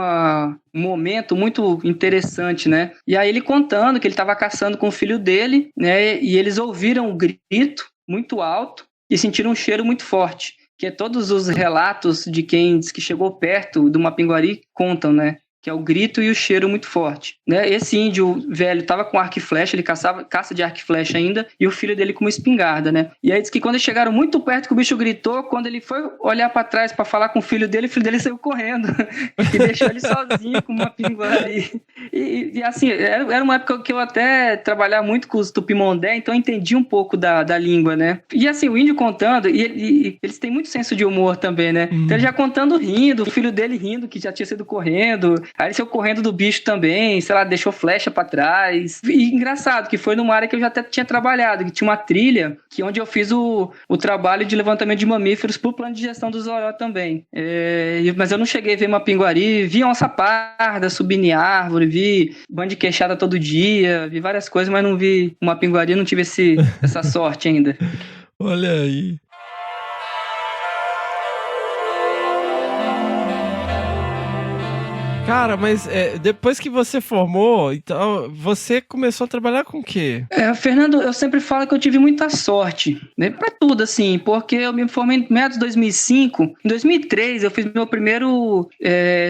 momento muito interessante, né? E aí ele contando que ele estava caçando com o filho dele, né? E eles ouviram um grito muito alto e sentiram um cheiro muito forte. Que todos os relatos de quem diz que chegou perto do Mapinguari contam, né? Que é o grito e o cheiro muito forte, né? Esse índio velho estava com arco e flecha, ele caça de arco e flecha ainda, e o filho dele com uma espingarda, né? E aí diz que quando eles chegaram muito perto que o bicho gritou, quando ele foi olhar para trás para falar com o filho dele saiu correndo e deixou ele sozinho com uma pinguari. E assim, era uma época que eu até trabalhava muito com os tupimondé, então eu entendi um pouco da língua, né? E assim, o índio contando, e eles têm muito senso de humor também, né? Então ele já contando rindo, o filho dele rindo, que já tinha sido correndo. Aí ele saiu correndo do bicho também, sei lá, deixou flecha pra trás. E engraçado, que foi numa área que eu já até tinha trabalhado, que tinha uma trilha, onde eu fiz o trabalho de levantamento de mamíferos pro plano de gestão do Zoró também. Mas eu não cheguei a ver mapinguari, vi onça parda subindo em árvore, vi bando de queixada todo dia, vi várias coisas, mas não vi mapinguari, não tive essa sorte ainda. Olha aí. Cara, mas depois que você formou, então, você começou a trabalhar com o quê? Fernando, eu sempre falo que eu tive muita sorte, né? Pra tudo, assim, porque eu me formei em meados de 2005. Em 2003, eu fiz meu primeiro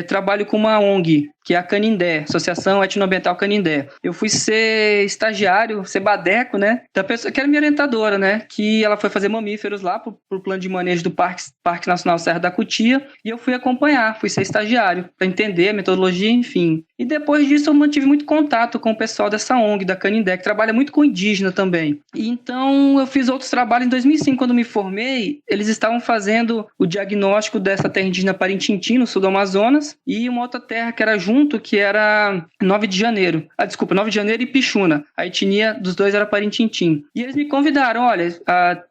trabalho com uma ONG, que é a Canindé, Associação Etnoambiental Canindé. Eu fui ser estagiário, ser badeco, né? Da pessoa que era minha orientadora, né? Que ela foi fazer mamíferos lá pro plano de manejo do Parque Nacional Serra da Cutia, e eu fui acompanhar, fui ser estagiário, para entender a metodologia, enfim. E depois disso eu mantive muito contato com o pessoal dessa ONG, da Canindé, que trabalha muito com indígena também. E então eu fiz outros trabalhos. Em 2005, quando me formei, eles estavam fazendo o diagnóstico dessa terra indígena Parintintim, no sul do Amazonas, e uma outra terra que era junto, que era 9 de Janeiro. 9 de Janeiro e Pichuna. A etnia dos dois era Parintintim. E eles me convidaram, olha,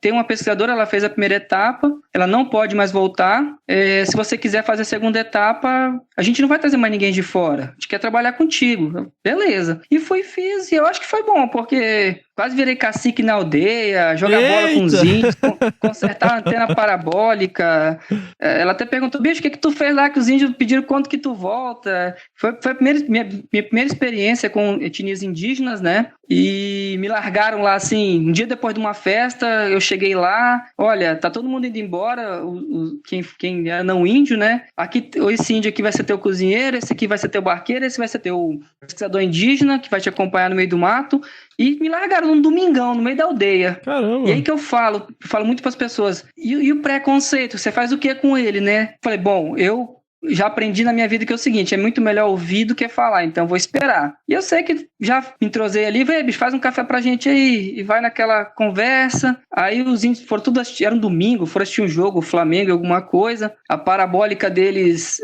tem uma pesquisadora, ela fez a primeira etapa, ela não pode mais voltar. Se você quiser fazer a segunda etapa, a gente não vai trazer mais ninguém de fora. A gente quer trabalhar contigo. Beleza. E fiz, e eu acho que foi bom, porque quase virei cacique na aldeia, jogar bola com os índios, consertar a antena parabólica. Ela até perguntou, bicho, o que tu fez lá que os índios pediram quanto que tu volta? Foi a minha primeira experiência com etnias indígenas, né? E me largaram lá, assim, um dia depois de uma festa, eu cheguei lá, olha, tá todo mundo indo embora, quem é não índio, né? Aqui, esse índio aqui vai ser teu cozinheiro, esse aqui vai ser teu barqueiro, esse vai ser teu pesquisador indígena, que vai te acompanhar no meio do mato. E me largaram num domingão, no meio da aldeia. Caramba. E aí que eu falo muito para as pessoas, e o preconceito, você faz o que com ele, né? Falei, bom, eu já aprendi na minha vida que é o seguinte, é muito melhor ouvir do que falar, então vou esperar. E eu sei que já me entrosei ali, bicho, faz um café pra gente aí, e vai naquela conversa. Aí os índios foram tudo assistir, era um domingo, foram assistir um jogo, o Flamengo, alguma coisa. A parabólica deles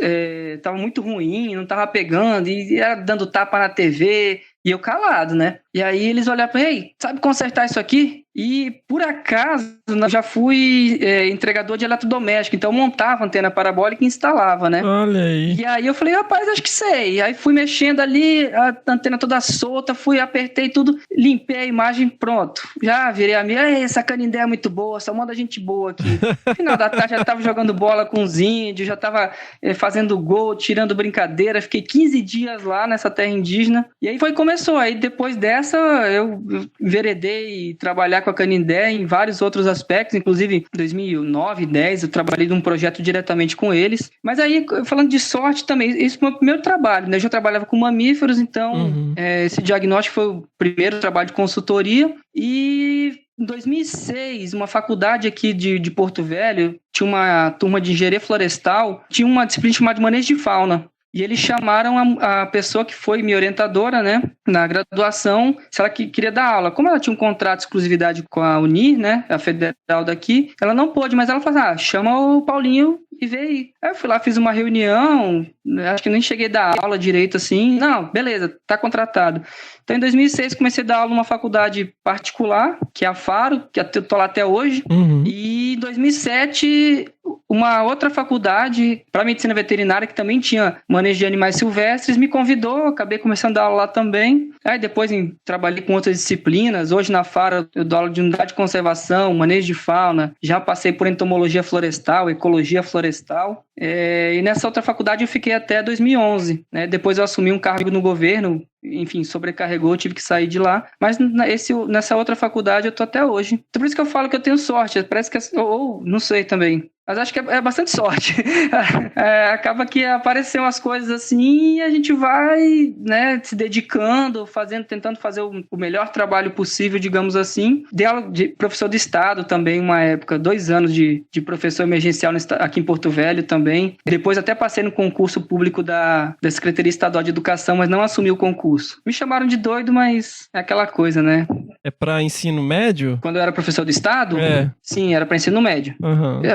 tava muito ruim, não tava pegando, e era dando tapa na TV, e eu calado, né? E aí eles olharam para mim, ei, sabe consertar isso aqui? E, por acaso, eu já fui entregador de eletrodoméstico, então eu montava antena parabólica e instalava, né? Olha aí. E aí eu falei, rapaz, acho que sei. Aí fui mexendo ali, a antena toda solta, apertei tudo, limpei a imagem, pronto. Já virei amigo, essa Canindé é muito boa, só manda gente boa aqui. No final da tarde já tava jogando bola com os índios, já tava fazendo gol, tirando brincadeira, fiquei 15 dias lá nessa terra indígena. E aí começou, aí depois dessa eu enveredei trabalhar com a Canindé em vários outros aspectos, inclusive em 2009, 2010 eu trabalhei num projeto diretamente com eles. Mas aí, falando de sorte também, esse foi o meu primeiro trabalho, né? Eu já trabalhava com mamíferos, então esse diagnóstico foi o primeiro trabalho de consultoria. E em 2006, uma faculdade aqui de Porto Velho, tinha uma turma de engenharia florestal, tinha uma disciplina chamada de manejo de fauna. E eles chamaram a pessoa que foi minha orientadora, né, na graduação, se ela queria dar aula. Como ela tinha um contrato de exclusividade com a Unir, né, a federal daqui, ela não pôde, mas ela falou chama o Paulinho e vê aí. Aí eu fui lá, fiz uma reunião, acho que nem cheguei a dar aula direito assim. Não, beleza, tá contratado. Então, em 2006, comecei a dar aula numa faculdade particular, que é a Faro, que eu tô lá até hoje. E em 2007, uma outra faculdade para medicina veterinária, que também tinha manejo de animais silvestres, me convidou, acabei começando a dar aula lá também. Aí depois trabalhei com outras disciplinas. Hoje na Faro eu dou aula de unidade de conservação, manejo de fauna, já passei por entomologia florestal, ecologia florestal. E nessa outra faculdade eu fiquei até 2011, né? Depois eu assumi um cargo no governo, enfim, sobrecarregou, tive que sair de lá. Mas nessa outra faculdade eu tô até hoje. Então por isso que eu falo que eu tenho sorte. Parece que... Ou não sei também. Mas acho que é bastante sorte. Acaba que aparecem umas coisas assim e a gente vai, né, se dedicando, tentando fazer o melhor trabalho possível, digamos assim. Dei aula de professor de Estado também, uma época, 2 anos de professor emergencial aqui em Porto Velho também. Depois até passei no concurso público da Secretaria Estadual de Educação, mas não assumi o concurso. Me chamaram de doido, mas é aquela coisa, né? É para ensino médio? Quando eu era professor do Estado? Sim, era para ensino médio.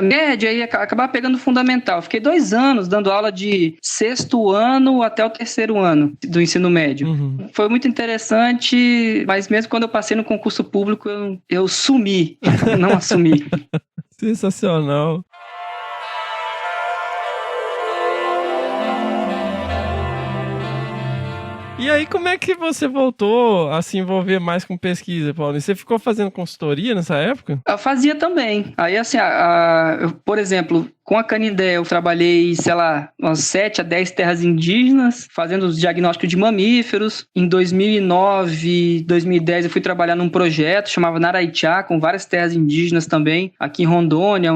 Médio, aí acabava pegando fundamental. Fiquei 2 anos dando aula de 6º ano até o 3º ano do ensino médio. Foi muito interessante, mas mesmo quando eu passei no concurso público, eu sumi, não assumi. Sensacional. E aí, como é que você voltou a se envolver mais com pesquisa, Paulo? Você ficou fazendo consultoria nessa época? Eu fazia também. Aí, assim, por exemplo, com a Canindé eu trabalhei, sei lá, umas 7 a 10 terras indígenas, fazendo os diagnósticos de mamíferos. Em 2009, 2010, eu fui trabalhar num projeto chamado Naraitiá, com várias terras indígenas também, aqui em Rondônia,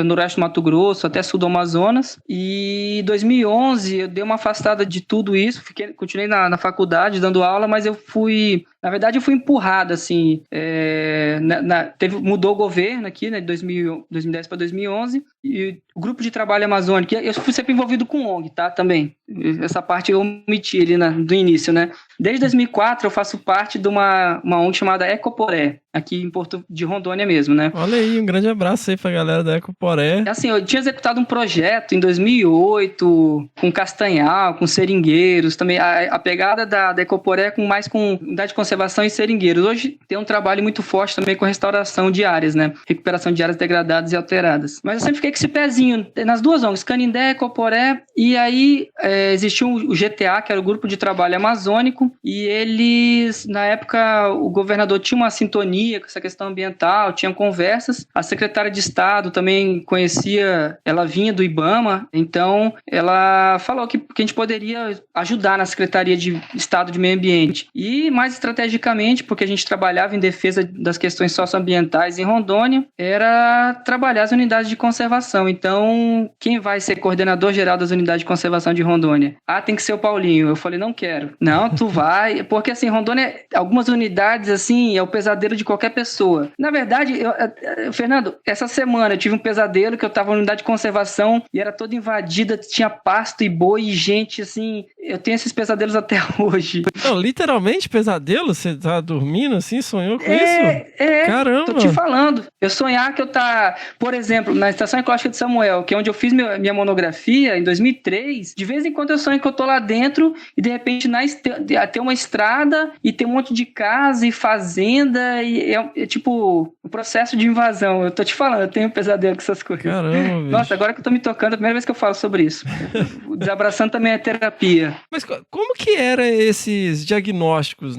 noroeste do Mato Grosso, até sul do Amazonas. E em 2011, eu dei uma afastada de tudo isso, continuei na faculdade dando aula, mas eu fui empurrado, assim, mudou o governo aqui, né, de 2010 para 2011, e o grupo de trabalho amazônico, eu fui sempre envolvido com ONG, tá, também, essa parte eu omiti ali do início, né, desde 2004 eu faço parte de uma ONG chamada Ecoporé, aqui em Porto de Rondônia mesmo, né. Olha aí, um grande abraço aí pra galera da Ecoporé. Assim, eu tinha executado um projeto em 2008, com Castanhal, com seringueiros, também a pegada da Ecoporé com unidade de conservação e seringueiros. Hoje tem um trabalho muito forte também com restauração de áreas, né? Recuperação de áreas degradadas e alteradas. Mas eu sempre fiquei com esse pezinho nas duas ONGs, Canindé, Ecoporé, e aí existiu o GTA, que era o Grupo de Trabalho Amazônico, e eles, na época, o governador tinha uma sintonia com essa questão ambiental, tinha conversas, a secretária de Estado também conhecia, ela vinha do IBAMA, então ela falou que a gente poderia ajudar na Secretaria de Estado de Meio Ambiente. E mais estrategicamente, porque a gente trabalhava em defesa das questões socioambientais em Rondônia, era trabalhar as unidades de conservação. Então, quem vai ser coordenador geral das unidades de conservação de Rondônia? Tem que ser o Paulinho. Eu falei, não quero. Não, tu vai. Porque, assim, Rondônia, algumas unidades, assim, é o pesadelo de qualquer pessoa. Na verdade, Fernando, essa semana eu tive um pesadelo que eu tava na unidade de conservação e era toda invadida, tinha pasto e boi e gente, assim, eu tenho esses pesadelos até hoje. Não, literalmente pesadelo? Você tá dormindo assim, sonhou com isso? Caramba! Tô te falando. Eu sonhar que eu por exemplo, na Estação Ecológica de Samuel, que é onde eu fiz minha monografia, em 2003, de vez em quando eu sonho que eu tô lá dentro e de repente tem uma estrada e tem um monte de casa e fazenda e é tipo um processo de invasão. Eu tô te falando, eu tenho um pesadelo com essas coisas. Caramba, bicho. Nossa, agora que eu tô me tocando, é a primeira vez que eu falo sobre isso. O Desabraçando também é terapia. Mas como que eram esses diagnósticos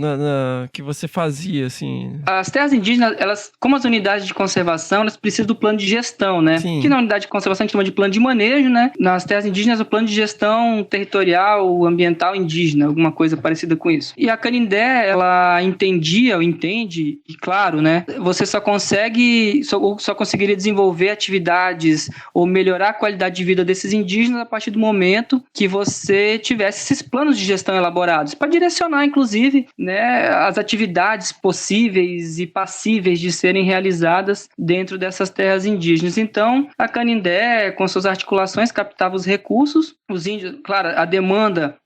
que você fazia, assim? As terras indígenas, elas, como as unidades de conservação, elas precisam do plano de gestão, né? Sim. Que na unidade de conservação a gente chama de plano de manejo, né? Nas terras indígenas, o plano de gestão territorial, ambiental indígena, alguma coisa parecida com isso. E a Canindé, ela entende, e claro, né? Você só conseguiria desenvolver atividades ou melhorar a qualidade de vida desses indígenas a partir do momento que você tivesse esses planos de gestão elaborados, para direcionar, inclusive, né, as atividades possíveis e passíveis de serem realizadas dentro dessas terras indígenas. Então, a Canindé, com suas articulações, captava os recursos, os índios, claro, a demanda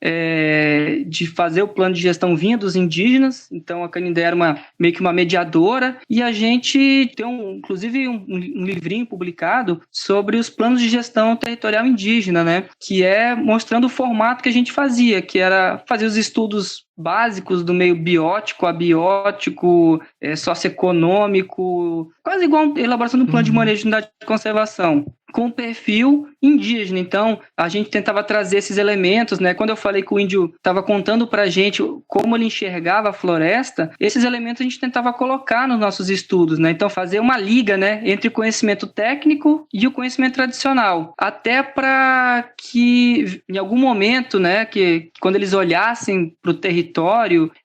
de fazer o plano de gestão vinha dos indígenas, então a Canindé era meio que uma mediadora, e a gente tem inclusive um livrinho publicado sobre os planos de gestão territorial indígena, né? Que é mostrando o formato que a gente fazia, que era fazer os estudos básicos do meio biótico, abiótico, socioeconômico, quase igual a elaboração do plano de manejo de unidade de conservação, com perfil indígena. Então, a gente tentava trazer esses elementos, né? Quando eu falei que o índio estava contando para a gente como ele enxergava a floresta, esses elementos a gente tentava colocar nos nossos estudos, né? Então, fazer uma liga, né, entre o conhecimento técnico e o conhecimento tradicional, até para que, em algum momento, né, que quando eles olhassem para o território,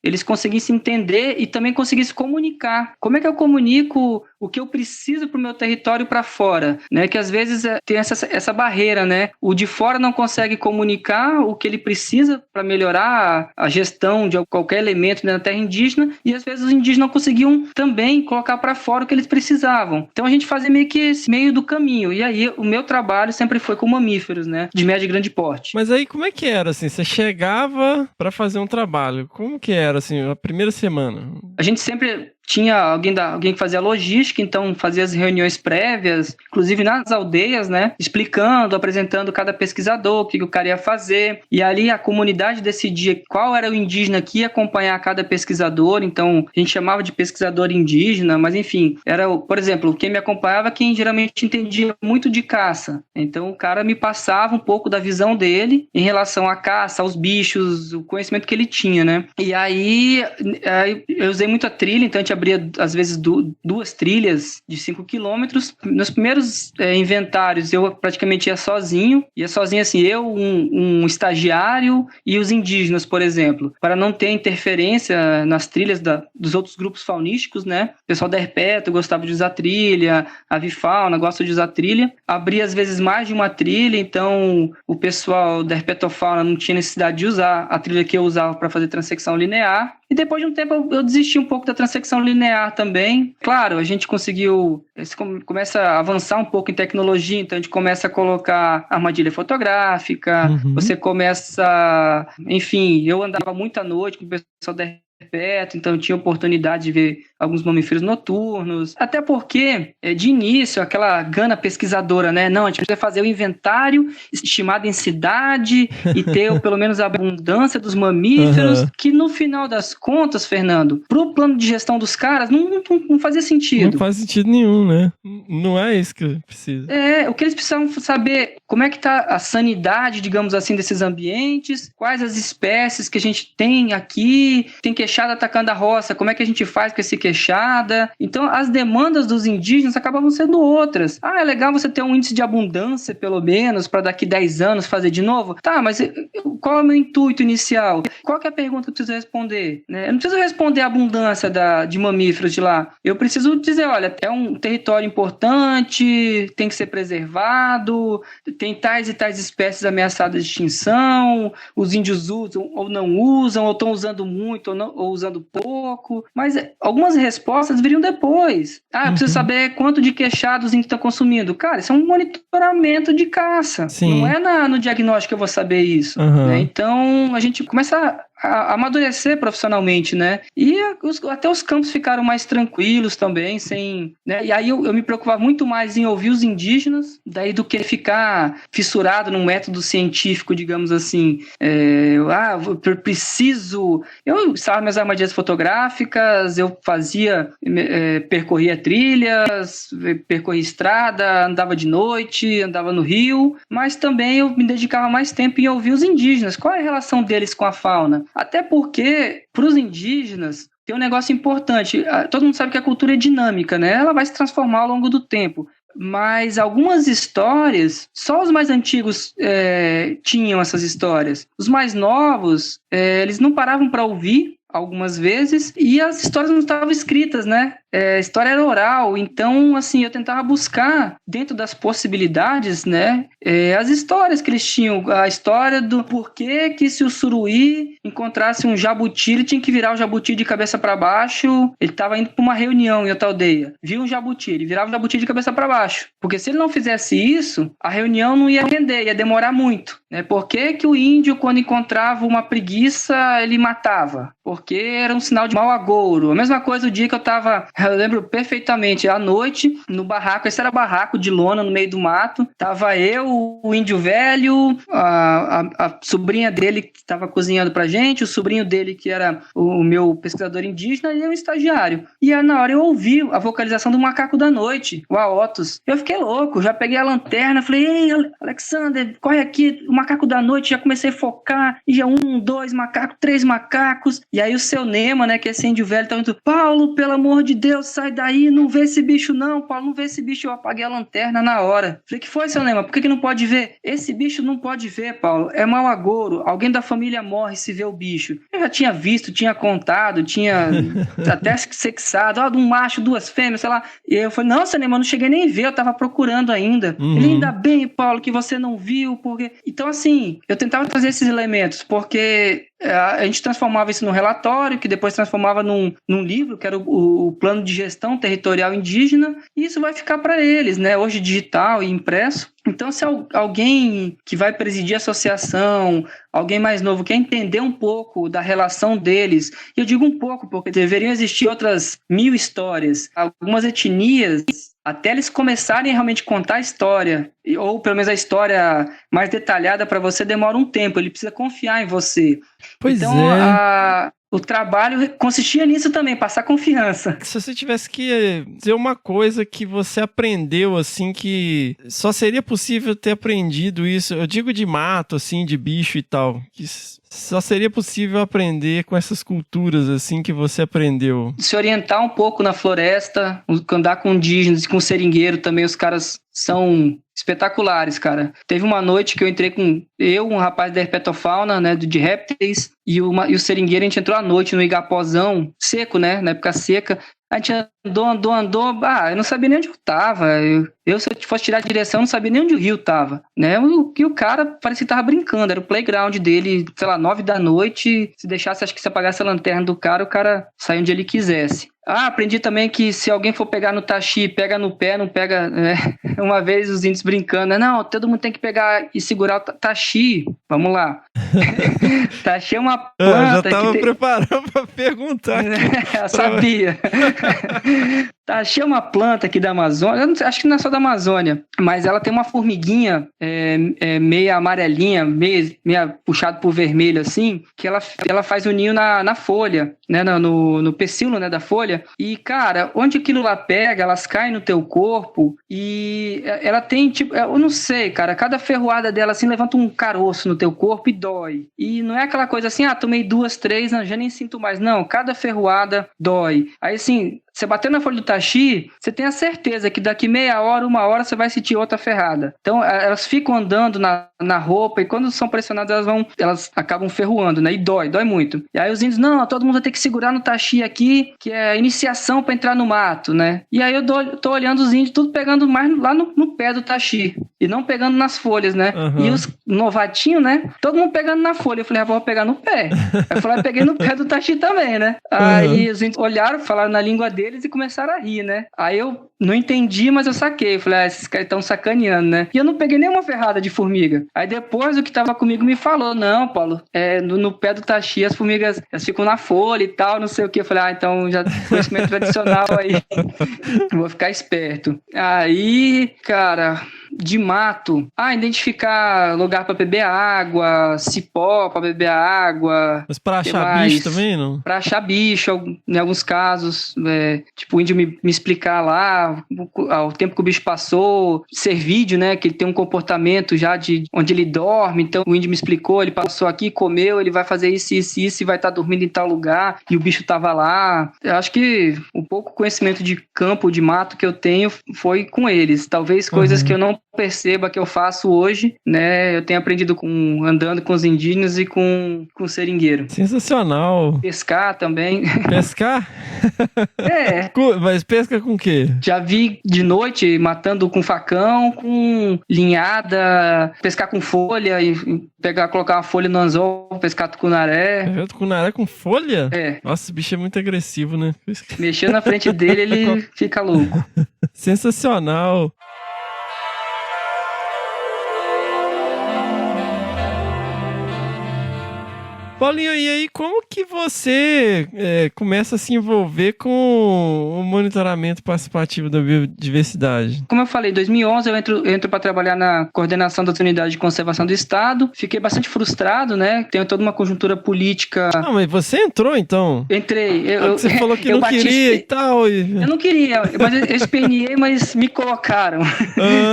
eles conseguissem entender e também conseguissem comunicar. Como é que eu comunico o que eu preciso para o meu território para fora, né? Que às vezes tem essa barreira, né? O de fora não consegue comunicar o que ele precisa para melhorar a gestão de qualquer elemento na terra indígena, e às vezes os indígenas não conseguiam também colocar para fora o que eles precisavam. Então a gente fazia meio que esse meio do caminho. E aí o meu trabalho sempre foi com mamíferos, né? De médio e grande porte. Mas aí como é que era, assim? Você chegava para fazer um trabalho. Como que era, assim, a primeira semana? A gente sempre tinha alguém que fazia logística, então fazia as reuniões prévias, inclusive nas aldeias, né? Explicando, apresentando cada pesquisador, o que o cara ia fazer. E ali a comunidade decidia qual era o indígena que ia acompanhar cada pesquisador. Então a gente chamava de pesquisador indígena, mas enfim, era, por exemplo, quem me acompanhava, quem geralmente entendia muito de caça. Então o cara me passava um pouco da visão dele em relação à caça, aos bichos, o conhecimento que ele tinha, né? E aí eu usei muito a trilha, então a gente abria, às vezes, duas trilhas de 5 quilômetros. Nos primeiros inventários, eu praticamente ia sozinho assim, eu, um estagiário e os indígenas, por exemplo, para não ter interferência nas trilhas dos outros grupos faunísticos, né? O pessoal da herpeto gostava de usar trilha, a avifauna gosta de usar trilha. Abria, às vezes, mais de uma trilha, então o pessoal da herpetofauna não tinha necessidade de usar a trilha que eu usava para fazer transecção linear. E depois de um tempo eu desisti um pouco da transecção linear também. Claro, a gente conseguiu, começa a avançar um pouco em tecnologia, então a gente começa a colocar armadilha fotográfica, você começa, enfim, eu andava muito à noite com o pessoal da perto, então eu tinha oportunidade de ver alguns mamíferos noturnos, até porque, de início, aquela gana pesquisadora, né? Não, a gente precisa fazer o inventário, estimar a densidade e ter pelo menos a abundância dos mamíferos, que no final das contas, Fernando, pro plano de gestão dos caras, não fazia sentido. Não faz sentido nenhum, né? Não é isso que precisa. O que eles precisavam saber, como é que tá a sanidade, digamos assim, desses ambientes, quais as espécies que a gente tem aqui, tem queixada atacando a roça, como é que a gente faz com esse queixada? Então, as demandas dos indígenas acabavam sendo outras. É legal você ter um índice de abundância, pelo menos, para daqui 10 anos fazer de novo. Tá, mas qual é o meu intuito inicial? Qual que é a pergunta que eu preciso responder? Né? Eu não preciso responder a abundância de mamíferos de lá. Eu preciso dizer, olha, é um território importante, tem que ser preservado, tem tais e tais espécies ameaçadas de extinção, os índios usam ou não usam, ou estão usando muito ou usando pouco, mas algumas respostas viriam depois. Eu preciso saber quanto de queixada os índios estão consumindo. Cara, isso é um monitoramento de caça. Sim. Não é no diagnóstico que eu vou saber isso. Né? Então, a gente começa a amadurecer profissionalmente, né? E até os campos ficaram mais tranquilos também, né? E aí eu me preocupava muito mais em ouvir os indígenas, daí do que ficar fissurado num método científico, digamos assim. Eu preciso... Eu usava minhas armadilhas fotográficas, eu percorria trilhas, percorria estrada, andava de noite, andava no rio, mas também eu me dedicava mais tempo em ouvir os indígenas. Qual é a relação deles com a fauna? Até porque, para os indígenas, tem um negócio importante. Todo mundo sabe que a cultura é dinâmica, né? Ela vai se transformar ao longo do tempo. Mas algumas histórias, só os mais antigos tinham essas histórias. Os mais novos, eles não paravam para ouvir algumas vezes, e as histórias não estavam escritas, né? a história era oral, então, assim, eu tentava buscar, dentro das possibilidades, né, as histórias que eles tinham, a história do porquê que se o suruí encontrasse um jabuti, ele tinha que virar o jabuti de cabeça para baixo, ele estava indo para uma reunião em outra aldeia, viu um jabuti, ele virava o jabuti de cabeça para baixo, porque se ele não fizesse isso, a reunião não ia render, ia demorar muito, né, por que que o índio, quando encontrava uma preguiça, ele matava? Porque era um sinal de mau agouro. A mesma coisa o dia que eu lembro perfeitamente, à noite, no barraco, esse era barraco de lona no meio do mato, tava eu, o índio velho, a sobrinha dele que estava cozinhando pra gente, o sobrinho dele que era o meu pesquisador indígena e eu, estagiário. E aí, na hora eu ouvi a vocalização do macaco da noite, o Aotos. Eu fiquei louco, já peguei a lanterna, falei, ei, Alexander, corre aqui, o macaco da noite, já comecei a focar, e já 1, 2 macacos, 3 macacos, e aí o seu Nema, né, que é esse índio velho, tá indo, Paulo, pelo amor de Deus, sai daí, não vê esse bicho não, Paulo, não vê esse bicho. Eu apaguei a lanterna na hora. Falei, que foi, seu Nema, por que não pode ver? Esse bicho não pode ver, Paulo, é mau agouro, alguém da família morre se vê o bicho. Eu já tinha visto, tinha contado, tinha até sexado, um macho, 2 fêmeas, sei lá. E eu falei, não, seu Nema, eu não cheguei nem a ver, eu tava procurando ainda. Ele, ainda bem, Paulo, que você não viu, porque... Então, assim, eu tentava trazer esses elementos, porque a gente transformava isso num relatório, que depois transformava num livro, que era o Plano de Gestão Territorial Indígena, e isso vai ficar para eles, né? Hoje digital e impresso. Então, se alguém que vai presidir a associação, alguém mais novo, quer entender um pouco da relação deles, e eu digo um pouco, porque deveriam existir outras 1000 histórias, algumas etnias, até eles começarem a realmente contar a história, ou pelo menos a história mais detalhada para você, demora um tempo, ele precisa confiar em você. Pois então, o trabalho consistia nisso também, passar confiança. Se você tivesse que dizer uma coisa que você aprendeu, assim, que só seria possível ter aprendido isso, eu digo de mato, assim, de bicho e tal, que só seria possível aprender com essas culturas, assim, que você aprendeu. Se orientar um pouco na floresta, andar com indígenas e com seringueiro também, os caras são espetaculares, cara. Teve uma noite que eu entrei com um rapaz da herpetofauna, né, de répteis, e o seringueiro, a gente entrou à noite no igapózão seco, né, na época seca. A gente andou, eu não sabia nem onde eu tava. Se eu fosse tirar a direção, eu não sabia nem onde o rio tava, né? O cara parecia que tava brincando, era o playground dele, sei lá, 9 da noite, se deixasse, acho que se apagasse a lanterna do cara, o cara saia onde ele quisesse. Aprendi também que se alguém for pegar no taxi, pega no pé, não pega, né? Uma vez os índios brincando, não, todo mundo tem que pegar e segurar o taxi. Vamos lá. Taxi é uma planta. Eu já tava preparando pra perguntar. Eu sabia. Taxi é uma planta aqui da Amazônia, acho que não é só da Amazônia, mas ela tem uma formiguinha meia amarelinha, meia puxada por vermelho, assim, que ela faz o ninho na folha, né, no pecíolo, né, da folha. E, cara, onde aquilo lá pega, elas caem no teu corpo e ela tem, tipo, eu não sei, cara, cada ferroada dela, assim, levanta um caroço no teu corpo e dói. E não é aquela coisa assim, tomei 2, 3, já nem sinto mais. Não, cada ferroada dói. Aí, assim, você bater na folha do taxi, você tem a certeza que daqui meia hora, 1 hora, você vai sentir outra ferrada. Então, elas ficam andando na roupa e quando são pressionadas, elas acabam ferroando, né? E dói muito. E aí os índios, não, todo mundo vai ter que segurar no taxi aqui, que é iniciação para entrar no mato, né? E aí eu tô olhando os índios, tudo pegando mais lá no pé do taxi. E não pegando nas folhas, né? Uhum. E os novatinhos, né? Todo mundo pegando na folha. Eu falei, vou pegar no pé. Aí eu falei, peguei no pé do taxi também, né? Uhum. Aí os índios olharam, falaram na língua deles e começaram a rir, né? Aí eu não entendi, mas eu saquei. Eu falei, esses caras estão sacaneando, né? E eu não peguei nenhuma ferrada de formiga. Aí depois o que tava comigo me falou, não, Paulo, no pé do taxi as formigas elas ficam na folha e tal, não sei o que. Eu falei, então já conhecimento tradicional aí. Vou ficar esperto. Aí, cara, de mato, identificar lugar pra beber água, cipó pra beber água. Mas pra achar bicho também, não? Pra achar bicho, em alguns casos, tipo o índio me explicar lá o tempo que o bicho passou, cervídeo, né, que ele tem um comportamento já de onde ele dorme, então o índio me explicou, ele passou aqui, comeu, ele vai fazer isso e vai estar dormindo em tal lugar, e o bicho tava lá. Eu acho que o pouco conhecimento de campo, de mato que eu tenho foi com eles, talvez coisas que eu não perceba que eu faço hoje, né? Eu tenho aprendido andando com os indígenas e com seringueiro. Sensacional. Pescar também. Pescar? É. Mas pesca com o quê? Já vi de noite matando com facão, com linhada, pescar com folha e colocar uma folha no anzol, pescar tucunaré. Tucunaré com folha? É. Nossa, esse bicho é muito agressivo, né? Mexer na frente dele, ele fica louco. Sensacional. Paulinho, e aí como que você começa a se envolver com o monitoramento participativo da biodiversidade? Como eu falei, em 2011 eu entro para trabalhar na coordenação das unidades de conservação do Estado. Fiquei bastante frustrado, né? Tenho toda uma conjuntura política. Ah, mas você entrou então? Entrei. Você falou que não queria e tal. Eu não queria, mas eu esperneei, mas me colocaram.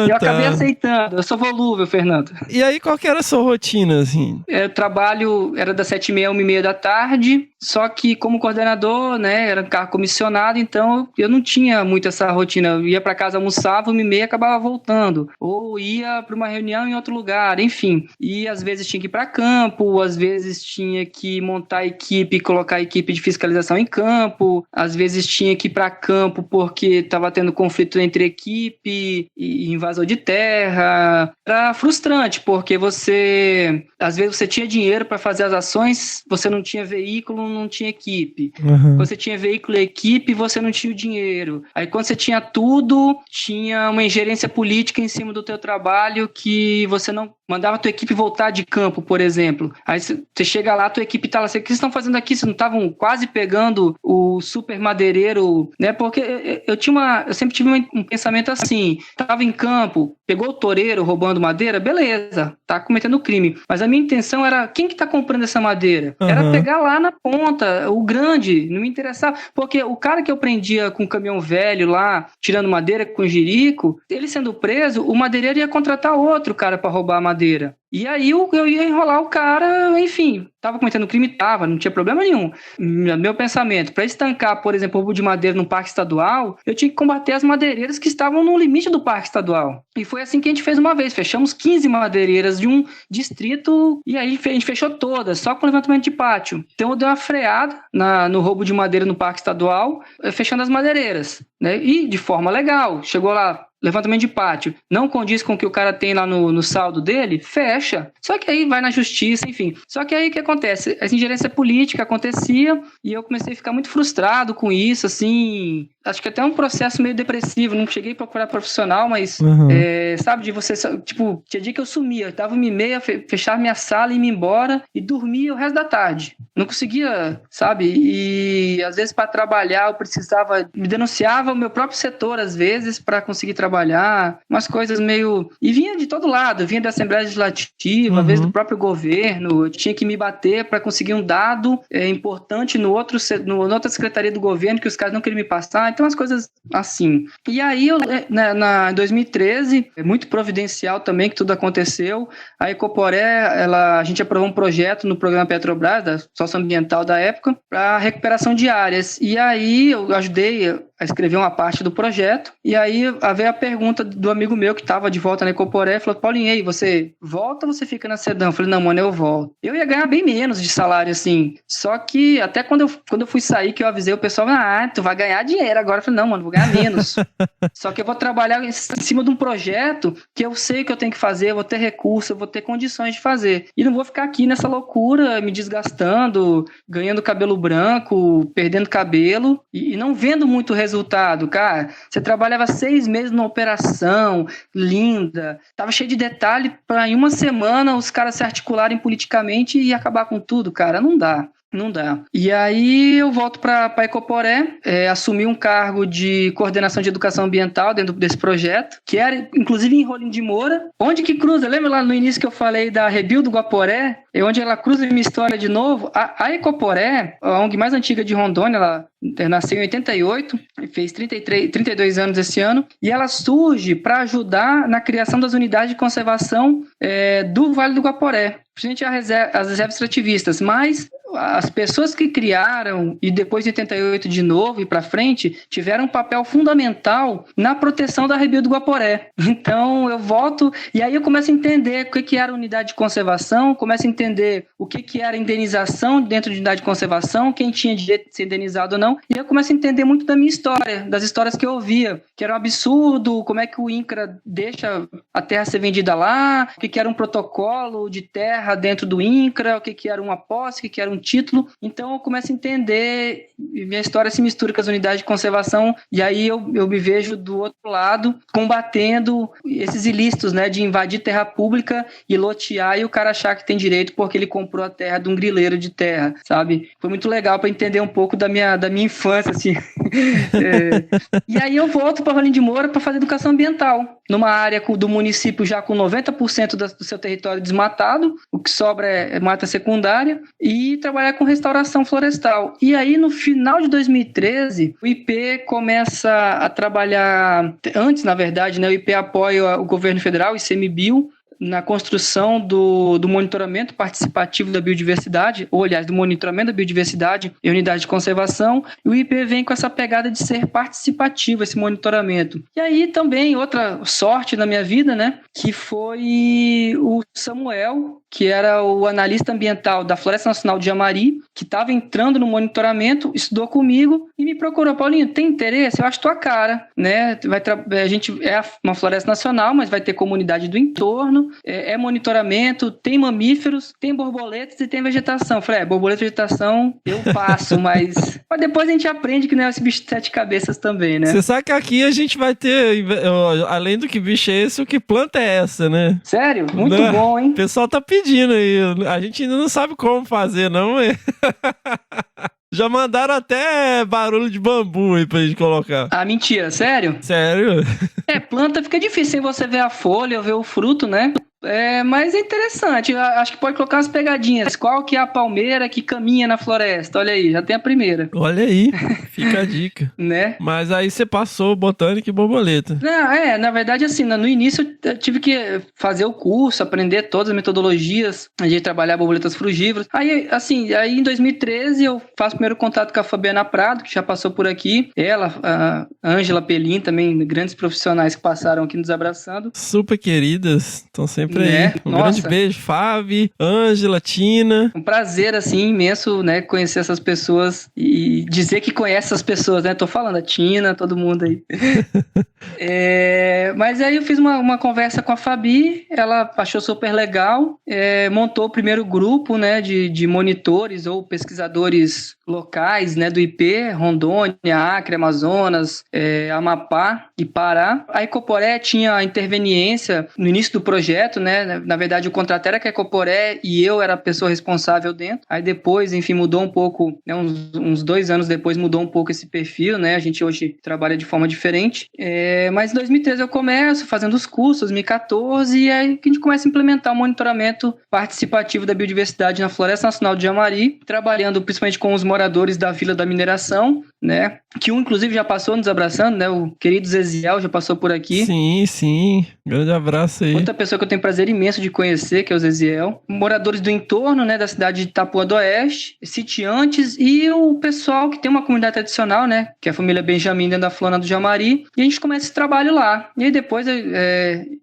Eu acabei aceitando. Eu sou volúvel, Fernando. E aí, qual que era a sua rotina, assim? Eu trabalho, era das 7h30 a 1h30 da tarde, só que como coordenador, né, era um cargo comissionado, então eu não tinha muito essa rotina. Eu ia para casa, almoçava, 1h30 e acabava voltando. Ou ia para uma reunião em outro lugar, enfim. E às vezes tinha que ir para campo, às vezes tinha que montar a equipe, colocar a equipe de fiscalização em campo, às vezes tinha que ir para campo porque estava tendo conflito entre equipe e invasor de terra. Era frustrante, porque às vezes você tinha dinheiro para fazer as ações, você não tinha veículo, não tinha equipe. Uhum. Quando você tinha veículo e equipe, você não tinha o dinheiro. Aí quando você tinha tudo, tinha uma ingerência política em cima do teu trabalho que você não mandava a tua equipe voltar de campo, por exemplo. Aí você chega lá, a tua equipe tá lá, o que vocês estão fazendo aqui? Vocês não estavam quase pegando o super madeireiro, né? Porque eu sempre tive um pensamento assim, tava em campo, pegou o toureiro roubando madeira, beleza, tá cometendo crime. Mas a minha intenção era, quem que tá comprando essa madeira? Uhum. Era pegar lá na ponta, o grande, não me interessava. Porque o cara que eu prendia com um caminhão velho lá, tirando madeira com jirico, ele sendo preso, o madeireiro ia contratar outro cara para roubar a madeira. E aí eu ia enrolar o cara, enfim, tava cometendo crime, não tinha problema nenhum. Meu pensamento, para estancar, por exemplo, o roubo de madeira no parque estadual, eu tinha que combater as madeireiras que estavam no limite do parque estadual. E foi assim que a gente fez uma vez, fechamos 15 madeireiras de um distrito e aí a gente fechou todas, só com levantamento de pátio. Então eu dei uma freada no roubo de madeira no parque estadual, fechando as madeireiras, né? E de forma legal, chegou lá, levantamento de pátio, não condiz com o que o cara tem lá no saldo dele, fecha. Só que aí vai na justiça, enfim. Só que aí o que acontece? Essa ingerência política acontecia e eu comecei a ficar muito frustrado com isso, assim, acho que até um processo meio depressivo, não cheguei a procurar profissional, mas, sabe, de você, tipo, tinha dia que eu sumia, eu tava 1h30, fechava minha sala e ia embora e dormia o resto da tarde. Não conseguia, sabe, e às vezes para trabalhar eu precisava, me denunciava o meu próprio setor, às vezes, para conseguir trabalhar, umas coisas meio... E vinha de todo lado, vinha da Assembleia Legislativa, às vezes do próprio governo, eu tinha que me bater para conseguir um dado importante na outra secretaria do governo que os caras não queriam me passar, então umas coisas assim. E aí, em 2013, é muito providencial também que tudo aconteceu, a Ecoporé, a gente aprovou um projeto no programa Petrobras, da socioambiental da época, para recuperação de áreas, e aí eu ajudei a escrever uma parte do projeto, e aí veio a pergunta do amigo meu que estava de volta na Ecoporé, falou, Paulinho, aí, você volta ou você fica na Sedam? Eu falei, não, mano, eu volto. Eu ia ganhar bem menos de salário, assim, só que até quando eu fui sair, que eu avisei o pessoal, tu vai ganhar dinheiro agora. Eu falei, não, mano, vou ganhar menos. Só que eu vou trabalhar em cima de um projeto que eu sei que eu tenho que fazer, eu vou ter recurso, eu vou ter condições de fazer. E não vou ficar aqui nessa loucura, me desgastando, ganhando cabelo branco, perdendo cabelo e não vendo muito resultado, cara. Você trabalhava 6 meses numa operação linda, tava cheio de detalhe para em uma semana os caras se articularem politicamente e acabar com tudo, cara. Não dá. E aí eu volto para a Ecoporé, assumi um cargo de coordenação de educação ambiental dentro desse projeto, que era inclusive em Rolim de Moura, onde que cruza, lembra lá no início que eu falei da Rebuild do Guaporé? É onde ela cruza minha história de novo. A Ecoporé, a ONG mais antiga de Rondônia, ela nasceu em 88, fez 32 anos esse ano, e ela surge para ajudar na criação das unidades de conservação do Vale do Guaporé, principalmente as reservas extrativistas, mas as pessoas que criaram e depois de 88 de novo e para frente tiveram um papel fundamental na proteção da Rebelo do Guaporé. Então eu volto e aí eu começo a entender o que era unidade de conservação, começo a entender o que era indenização dentro de unidade de conservação, quem tinha direito de ser indenizado ou não, e eu começo a entender muito da minha história, das histórias que eu ouvia, que era um absurdo, como é que o INCRA deixa a terra ser vendida lá, o que era um protocolo de terra dentro do INCRA, o que era uma posse, o que era um título. Então eu começo a entender, e minha história se mistura com as unidades de conservação, e aí eu me vejo do outro lado, combatendo esses ilícitos, né, de invadir terra pública e lotear, e o cara achar que tem direito porque ele comprou a terra de um grileiro de terra, sabe? Foi muito legal para entender um pouco da minha infância, assim. E aí eu volto para Valim de Moura para fazer educação ambiental, numa área do município já com 90% do seu território desmatado, o que sobra é mata secundária, e trabalhar com restauração florestal. E aí, no final de 2013, o IP começa a trabalhar, antes, na verdade, né, o IP apoia o governo federal, o ICMBio, na construção do monitoramento participativo da biodiversidade, ou, aliás, do monitoramento da biodiversidade e unidade de conservação, e o IP vem com essa pegada de ser participativo, esse monitoramento. E aí também, outra sorte na minha vida, né, que foi o Samuel, que era o analista ambiental da Floresta Nacional de Jamari, que estava entrando no monitoramento, estudou comigo e me procurou. Paulinho, tem interesse? Eu acho tua cara, né? A gente é uma floresta nacional, mas vai ter comunidade do entorno, é monitoramento, tem mamíferos, tem borboletas e tem vegetação. Eu falei, borboleta e vegetação eu passo, mas depois a gente aprende que não é esse bicho de 7 cabeças também, né? Você sabe que aqui a gente vai ter, além do que bicho é esse, o que planta é essa, né? Sério? Muito bom, hein? O pessoal tá pedindo aí. A gente ainda não sabe como fazer, não, mas... Já mandaram até barulho de bambu aí pra gente colocar. Ah, mentira, sério? Sério? Planta fica difícil sem você ver a folha ou ver o fruto, né? Mas é interessante, eu acho que pode colocar umas pegadinhas. Qual que é a palmeira que caminha na floresta? Olha aí, já tem a primeira. Olha aí, fica a dica. Né? Mas aí você passou botânica e borboleta. Não, na verdade, assim, no início eu tive que fazer o curso, aprender todas as metodologias de trabalhar borboletas frugívoras. Aí em 2013 eu faço o primeiro contato com a Fabiana Prado, que já passou por aqui. Ela, a Ângela Pelim, também grandes profissionais que passaram aqui nos abraçando. Super queridas, estão sempre aí. Um Nossa. grande beijo, Fábio, Ângela, Tina. Um prazer, assim, imenso, né, conhecer essas pessoas e dizer que conhece essas pessoas, né? Tô falando, a Tina, todo mundo aí. Mas aí eu fiz uma conversa com a Fabi, ela achou super legal, montou o primeiro grupo, né, de monitores ou pesquisadores locais, né, do IP, Rondônia, Acre, Amazonas, Amapá e Pará. A Ecoporé tinha a interveniência no início do projeto, né? Na verdade, o contrato era com a Ecoporé e eu era a pessoa responsável dentro. Aí depois, enfim, mudou um pouco, né? Uns 2 anos depois mudou um pouco esse perfil, né? A gente hoje trabalha de forma diferente. Mas em 2013 eu começo fazendo os cursos, 2014, e aí que a gente começa a implementar o monitoramento participativo da biodiversidade na Floresta Nacional de Jamari, trabalhando principalmente com os moradores da Vila da Mineração, né? Que inclusive já passou nos abraçando, né? O querido Zeziel já passou por aqui. Sim. Grande abraço aí. Outra pessoa que eu tenho prazer imenso de conhecer, que é o Zeziel. Moradores do entorno, né? Da cidade de Itapuã do Oeste, sitiantes e o pessoal que tem uma comunidade tradicional, né? Que é a família Benjamin dentro da Floresta do Jamari. E a gente começa esse trabalho lá. E aí depois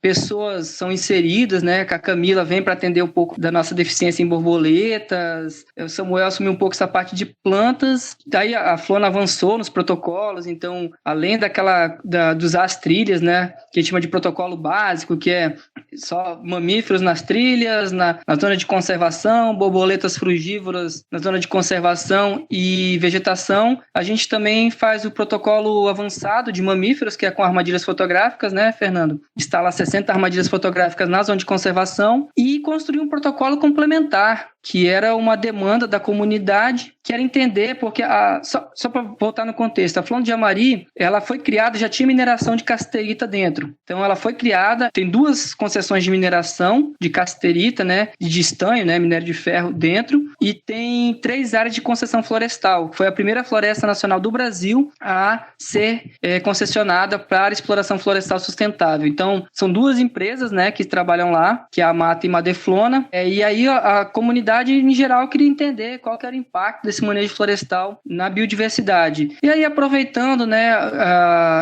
pessoas são inseridas, né? Que a Camila vem para atender um pouco da nossa deficiência em borboletas. O Samuel assumiu um pouco essa parte de plantas. Daí a Flona avançou nos protocolos. Então, além de usar as trilhas, né? Que a gente chama de protocolo básico, que é só mamíferos nas trilhas, na zona de conservação, borboletas frugívoras na zona de conservação e vegetação. A gente também faz o protocolo avançado de mamíferos, que é com armadilhas fotográficas, né, Fernando? Instalar 60 armadilhas fotográficas na zona de conservação e construir um protocolo complementar, que era uma demanda da comunidade, que era entender, porque só para voltar no contexto, a Floresta de Jamari, ela foi criada, já tinha mineração de casterita dentro. Então ela foi criada, tem 2 concessões de mineração de casterita, né, de estanho, né, minério de ferro dentro, e tem 3 áreas de concessão florestal. Foi a primeira floresta nacional do Brasil a ser concessionada para exploração florestal sustentável. Então são 2 empresas, né, que trabalham lá, que é a Mata e Madeflona, e aí a comunidade comunidade, em geral, eu queria entender qual que era o impacto desse manejo florestal na biodiversidade. E aí, aproveitando, né,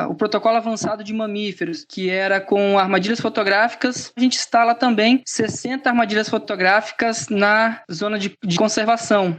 o protocolo avançado de mamíferos, que era com armadilhas fotográficas, a gente instala também 60 armadilhas fotográficas na zona de conservação.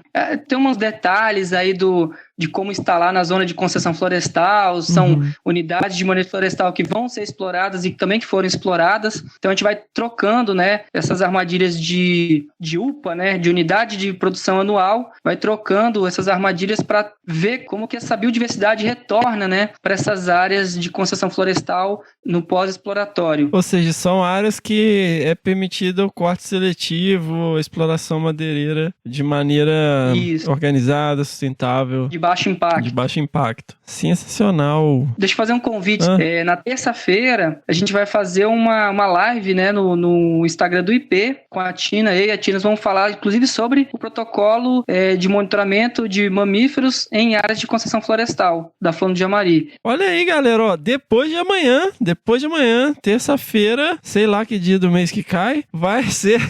Tem uns detalhes aí de como instalar na zona de concessão florestal, são unidades de manejo florestal que vão ser exploradas e também que foram exploradas. Então a gente vai trocando, né, essas armadilhas de UPA, né, de unidade de produção anual, vai trocando essas armadilhas para ver como que essa biodiversidade retorna, né, para essas áreas de concessão florestal no pós-exploratório. Ou seja, são áreas que é permitido o corte seletivo, a exploração madeireira de maneira organizada, sustentável. De baixo impacto. De baixo impacto. Sensacional. Deixa eu fazer um convite. Na terça-feira, a gente vai fazer uma live, né, no Instagram do IP, com a Tina. Eu e a Tina vamos falar, inclusive, sobre o protocolo de monitoramento de mamíferos em áreas de concessão florestal, da Flor de Jamari. Olha aí, galera, ó, depois de amanhã, terça-feira, sei lá que dia do mês que cai, vai ser...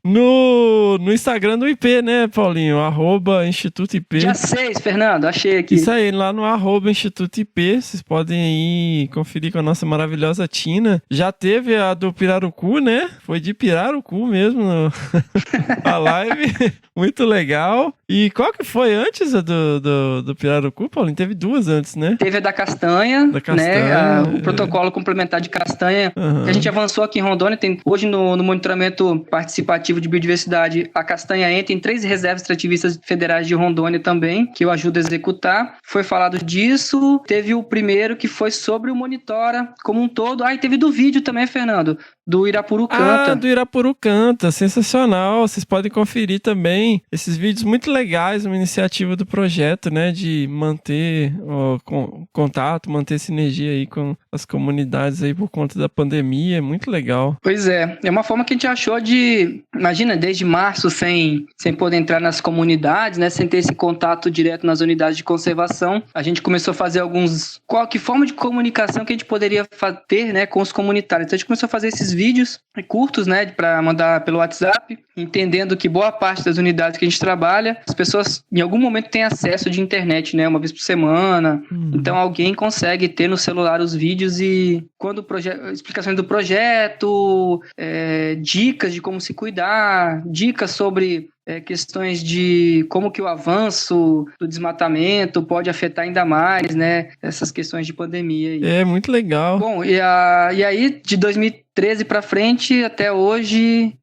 No Instagram do IP, né, Paulinho? @Instituto IP. Dia 6, Fernando, achei aqui. Isso aí, lá no @Instituto IP, vocês podem aí conferir com a nossa maravilhosa Tina. Já teve a do Pirarucu, né? Foi de Pirarucu mesmo a live. Muito legal. E qual que foi antes do Pirarucu, Paulinho? Teve duas antes, né? Teve a da castanha, né? O protocolo complementar de castanha, que a gente avançou aqui em Rondônia. Tem, hoje no monitoramento participativo de biodiversidade, a castanha entra em 3 reservas extrativistas federais de Rondônia também, que eu ajudo a executar. Foi falado disso. Teve o primeiro que foi sobre o Monitora como um todo. E teve do vídeo também, Fernando, do Irapuru Canta. Do Irapuru Canta, sensacional. Vocês podem conferir também esses vídeos muito legais, uma iniciativa do projeto, né, de manter contato, manter sinergia aí com as comunidades aí por conta da pandemia. É muito legal. Pois é uma forma que a gente achou de, imagina, desde março sem poder entrar nas comunidades, né, sem ter esse contato direto nas unidades de conservação, a gente começou a fazer que forma de comunicação que a gente poderia ter, né, com os comunitários. Então a gente começou a fazer esses vídeos curtos, né, para mandar pelo WhatsApp, entendendo que boa parte das unidades que a gente trabalha, as pessoas em algum momento têm acesso de internet, né, uma vez por semana. Então alguém consegue ter no celular os vídeos e quando explicações do projeto, dicas de como se cuidar, dicas sobre questões de como que o avanço do desmatamento pode afetar ainda mais, né, essas questões de pandemia aí. É muito legal. Bom, e aí de 2013 para frente, até hoje,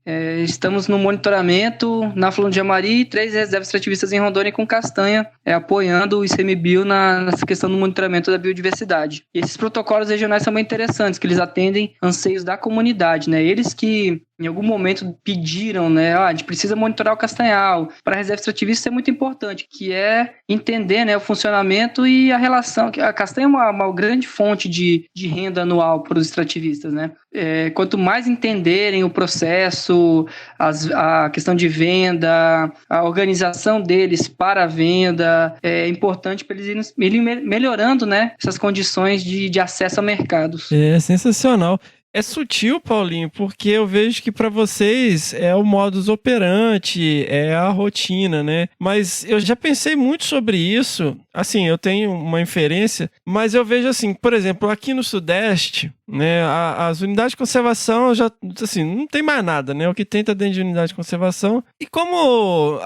estamos no monitoramento na Flor de Jamari, 3 reservas extrativistas em Rondônia com castanha, apoiando o ICMBio nessa questão do monitoramento da biodiversidade. E esses protocolos regionais são bem interessantes, que eles atendem anseios da comunidade, né? Eles que em algum momento pediram, né, a gente precisa monitorar o castanhal. Para a reserva extrativista isso é muito importante, que é entender, né, o funcionamento e a relação. A castanha é uma grande fonte de renda anual para os extrativistas, né? Quanto mais entenderem o processo, a questão de venda, a organização deles para a venda, é importante para eles irem melhorando, né, essas condições de acesso a mercados. É sensacional. É sutil, Paulinho, porque eu vejo que para vocês é o modus operandi, é a rotina, né? Mas eu já pensei muito sobre isso. Assim, eu tenho uma inferência, mas eu vejo assim, por exemplo, aqui no Sudeste, né, as unidades de conservação já, assim, não tem mais nada, né? O que tem tá dentro de unidade de conservação. E como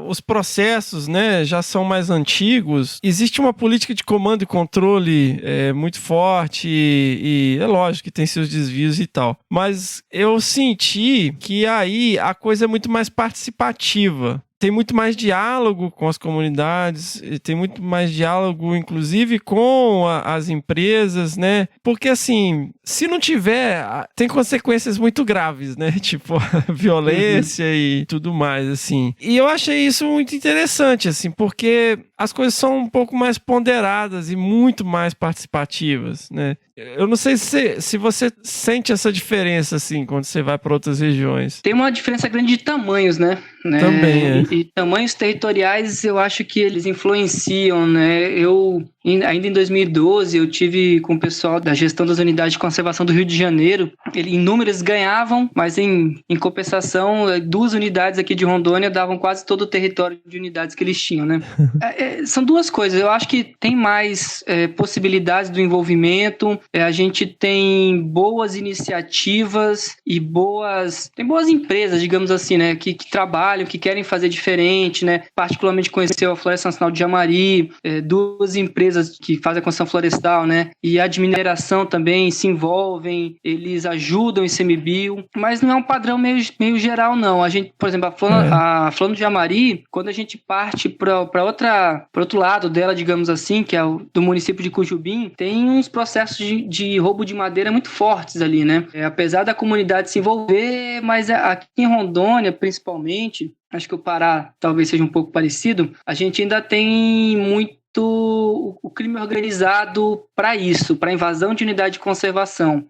os processos, né, já são mais antigos, existe uma política de comando e controle muito forte e é lógico que tem seus desvios e tal. Mas eu senti que aí a coisa é muito mais participativa. Tem muito mais diálogo com as comunidades, tem muito mais diálogo, inclusive, com as empresas, né? Porque, assim, se não tiver, tem consequências muito graves, né? Tipo, violência e tudo mais, assim. E eu achei isso muito interessante, assim, porque as coisas são um pouco mais ponderadas e muito mais participativas, né? Eu não sei se você sente essa diferença, assim, quando você vai para outras regiões. Tem uma diferença grande de tamanhos, né? Também, é. E tamanhos territoriais, eu acho que eles influenciam, né? Ainda em 2012, eu tive com o pessoal da gestão das unidades de conservação do Rio de Janeiro. Em números ganhavam, mas em compensação, 2 unidades aqui de Rondônia davam quase todo o território de unidades que eles tinham, né? São duas coisas. Eu acho que tem mais possibilidades do envolvimento. A gente tem boas iniciativas e tem boas empresas, digamos assim, né? Que trabalham, que querem fazer diferente, né? Particularmente conheceu a Floresta Nacional de Jamari, 2 empresas que fazem a construção florestal, né? E a de mineração também se envolvem, eles ajudam o ICMBio, mas não é um padrão meio geral, não. A gente, por exemplo, a Floresta de Jamari, quando a gente parte para outro lado dela, digamos assim, que é o do município de Cujubim, tem uns processos de roubo de madeira muito fortes ali, né? Apesar da comunidade se envolver, mas aqui em Rondônia, principalmente, acho que o Pará talvez seja um pouco parecido, a gente ainda tem muito o crime organizado para isso, para invasão de unidade de conservação.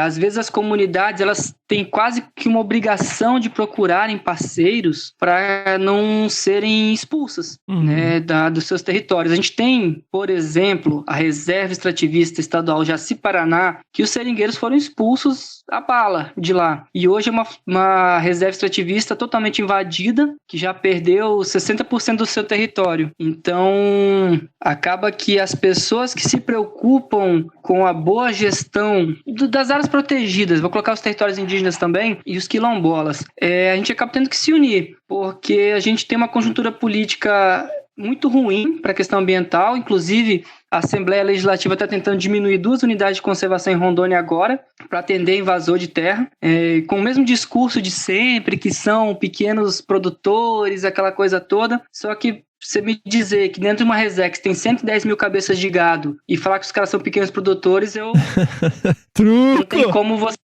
Às vezes as comunidades elas têm quase que uma obrigação de procurarem parceiros para não serem expulsas, né, dos seus territórios. A gente tem, por exemplo, a Reserva Extrativista Estadual Jaci-Paraná, que os seringueiros foram expulsos a bala de lá. E hoje é uma reserva extrativista totalmente invadida, que já perdeu 60% do seu território. Então, acaba que as pessoas que se preocupam com a boa gestão das áreas protegidas, vou colocar os territórios indígenas também, e os quilombolas, a gente acaba tendo que se unir, porque a gente tem uma conjuntura política muito ruim para a questão ambiental, inclusive a Assembleia Legislativa está tentando diminuir 2 unidades de conservação em Rondônia agora, para atender invasor de terra, com o mesmo discurso de sempre, que são pequenos produtores, aquela coisa toda, só que você me dizer que dentro de uma Resex tem 110 mil cabeças de gado e falar que os caras são pequenos produtores, Truco! Não tem como você...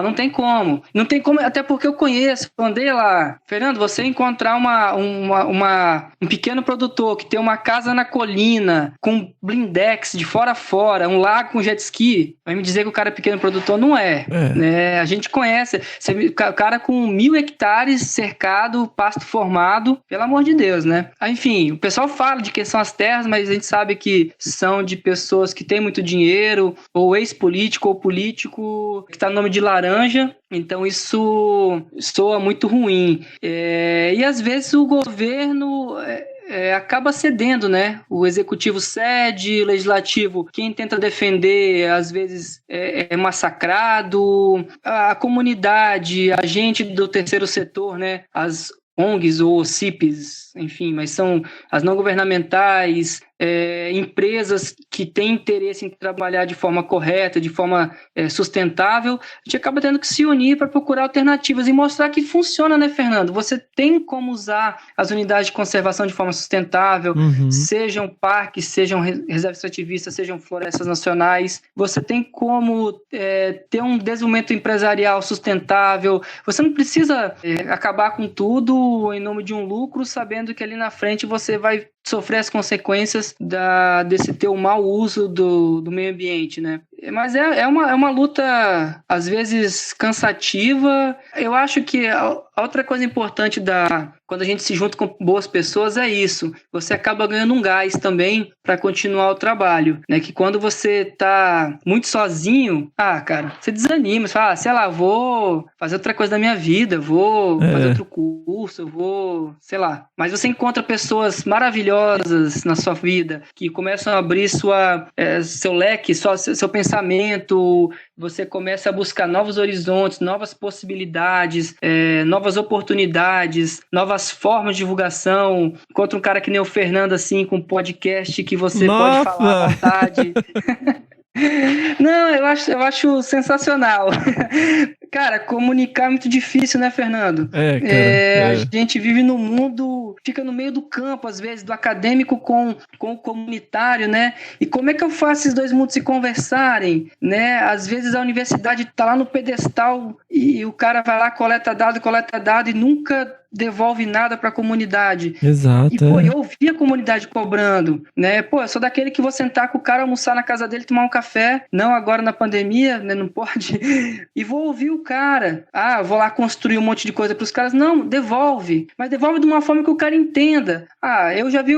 não tem como. Não tem como, até porque eu conheço, andei lá. Fernando, você encontrar um pequeno produtor que tem uma casa na colina, com blindex de fora a fora, um lago com jet ski, vai me dizer que o cara é pequeno produtor? Não é. Né? A gente conhece. O cara com 1.000 hectares cercado, pasto formado, pelo amor de Deus, né? Enfim, o pessoal fala de quem são as terras, mas a gente sabe que são de pessoas que têm muito dinheiro, ou ex-político, ou político que está no nome de laranja, então isso soa muito ruim. E às vezes o governo... acaba cedendo, né? O executivo cede, o legislativo, quem tenta defender, às vezes é massacrado. A comunidade, a gente do terceiro setor, né? As ONGs ou CIPs, enfim, mas são as não governamentais, empresas que têm interesse em trabalhar de forma correta, de forma sustentável, a gente acaba tendo que se unir para procurar alternativas e mostrar que funciona, né, Fernando? Você tem como usar as unidades de conservação de forma sustentável, sejam parques, sejam reservas extrativistas, sejam florestas nacionais. Você tem como ter um desenvolvimento empresarial sustentável. Você não precisa acabar com tudo em nome de um lucro, sabendo que ali na frente você vai sofrer as consequências desse teu mau uso do meio ambiente, né? Mas é uma luta, às vezes, cansativa. Eu acho que a outra coisa importante quando a gente se junta com boas pessoas é isso. Você acaba ganhando um gás também para continuar o trabalho, né? Que quando você tá muito sozinho, cara, você desanima. Você fala, sei lá, vou fazer outra coisa da minha vida, vou fazer outro curso, vou, sei lá. Mas você encontra pessoas maravilhosas na sua vida que começam a abrir seu leque, seu pensamento, você começa a buscar novos horizontes, novas possibilidades, novas oportunidades, novas formas de divulgação. Encontra um cara que nem o Fernando, assim, com um podcast que você pode falar à vontade. Não, eu acho sensacional. Cara, comunicar é muito difícil, né, Fernando? A gente vive no mundo, fica no meio do campo, às vezes, do acadêmico com o comunitário, né? E como é que eu faço esses dois mundos se conversarem, né? Às vezes a universidade tá lá no pedestal e o cara vai lá, coleta dado e nunca devolve nada para a comunidade. Exato. E, pô, eu ouvi a comunidade cobrando, né? Pô, eu sou daquele que vou sentar com o cara, almoçar na casa dele, tomar um café, não agora na pandemia, né? Não pode. E vou ouvir o cara. Ah, vou lá construir um monte de coisa para os caras. Não, devolve. Mas devolve de uma forma que o cara entenda. Ah, eu já vi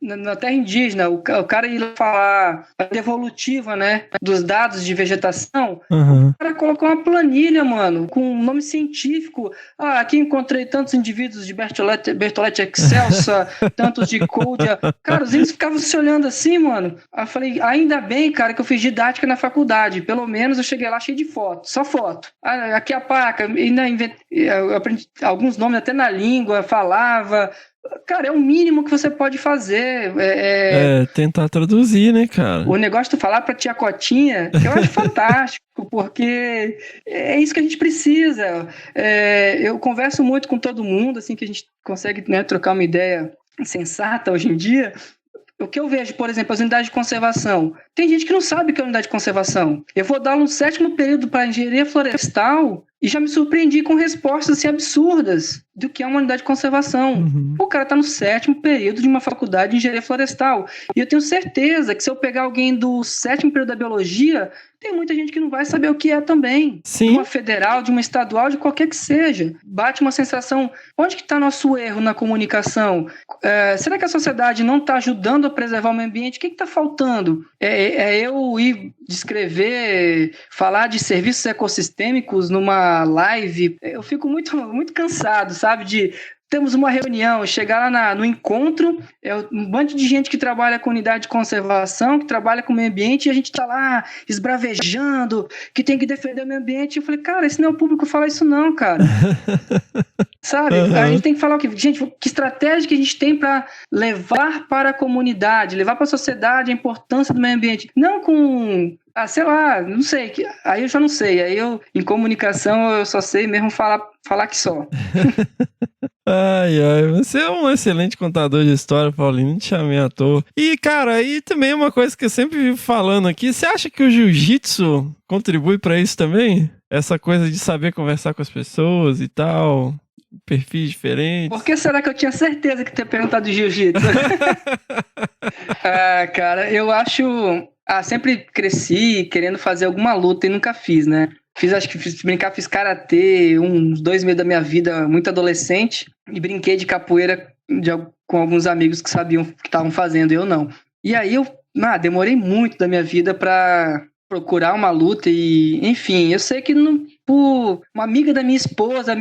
na terra indígena, o cara ia falar a devolutiva, né, dos dados de vegetação, Uhum. o cara colocou uma planilha, mano, com um nome científico. Ah, aqui encontrei tantos indivíduos de Berthollet excelsa, tantos de Coldia. Cara, os índios ficavam se olhando assim, mano. Aí eu falei, ainda bem, cara, que eu fiz didática na faculdade. Pelo menos eu cheguei lá cheio de foto, só foto. Ah, aqui a placa, eu aprendi alguns nomes até na língua, falava. Cara, é o mínimo que você pode fazer. Tentar traduzir, né, cara? O negócio de tu falar pra tia Cotinha, eu acho fantástico, porque é isso que a gente precisa. Eu converso muito com todo mundo, assim, que a gente consegue, né, trocar uma ideia sensata hoje em dia. O que eu vejo, por exemplo, as unidades de conservação. Tem gente que não sabe o que é unidade de conservação. Eu vou dar um 7º período para engenharia florestal e já me surpreendi com respostas assim, absurdas do que é uma unidade de conservação. Uhum. O cara está no 7º período de uma faculdade de engenharia florestal. E eu tenho certeza que se eu pegar alguém do 7º período da biologia, tem muita gente que não vai saber o que é também. Sim. De uma federal, de uma estadual, de qualquer que seja. Bate uma sensação, onde que está nosso erro na comunicação? Será que a sociedade não está ajudando a preservar o meio ambiente? O que está faltando? Eu ir descrever, falar de serviços ecossistêmicos numa live, eu fico muito, muito cansado, sabe? Temos uma reunião, chegar lá no encontro, um bando de gente que trabalha com unidade de conservação, que trabalha com o meio ambiente, e a gente tá lá esbravejando, que tem que defender o meio ambiente. Eu falei, cara, esse não é o público falar isso não, cara. Sabe? Uhum. A gente tem que falar o quê? Gente, que estratégia que a gente tem para levar para a comunidade, levar para a sociedade a importância do meio ambiente. Não com... sei lá, não sei. Aí eu já não sei. Aí em comunicação, eu só sei mesmo falar que só. Ai, você é um excelente contador de história, Paulinho, não te chamei à toa. E, cara, aí também uma coisa que eu sempre vivo falando aqui, você acha que o jiu-jitsu contribui pra isso também? Essa coisa de saber conversar com as pessoas e tal, perfis diferentes. Por que será que eu tinha certeza que tinha perguntado de jiu-jitsu? Cara, eu acho... sempre cresci querendo fazer alguma luta e nunca fiz, né? Fiz karatê uns 2 meses da minha vida, muito adolescente, e brinquei de capoeira com alguns amigos que sabiam que estavam fazendo, e eu não. E aí eu demorei muito da minha vida pra procurar uma luta e, enfim, eu sei que uma amiga da minha esposa,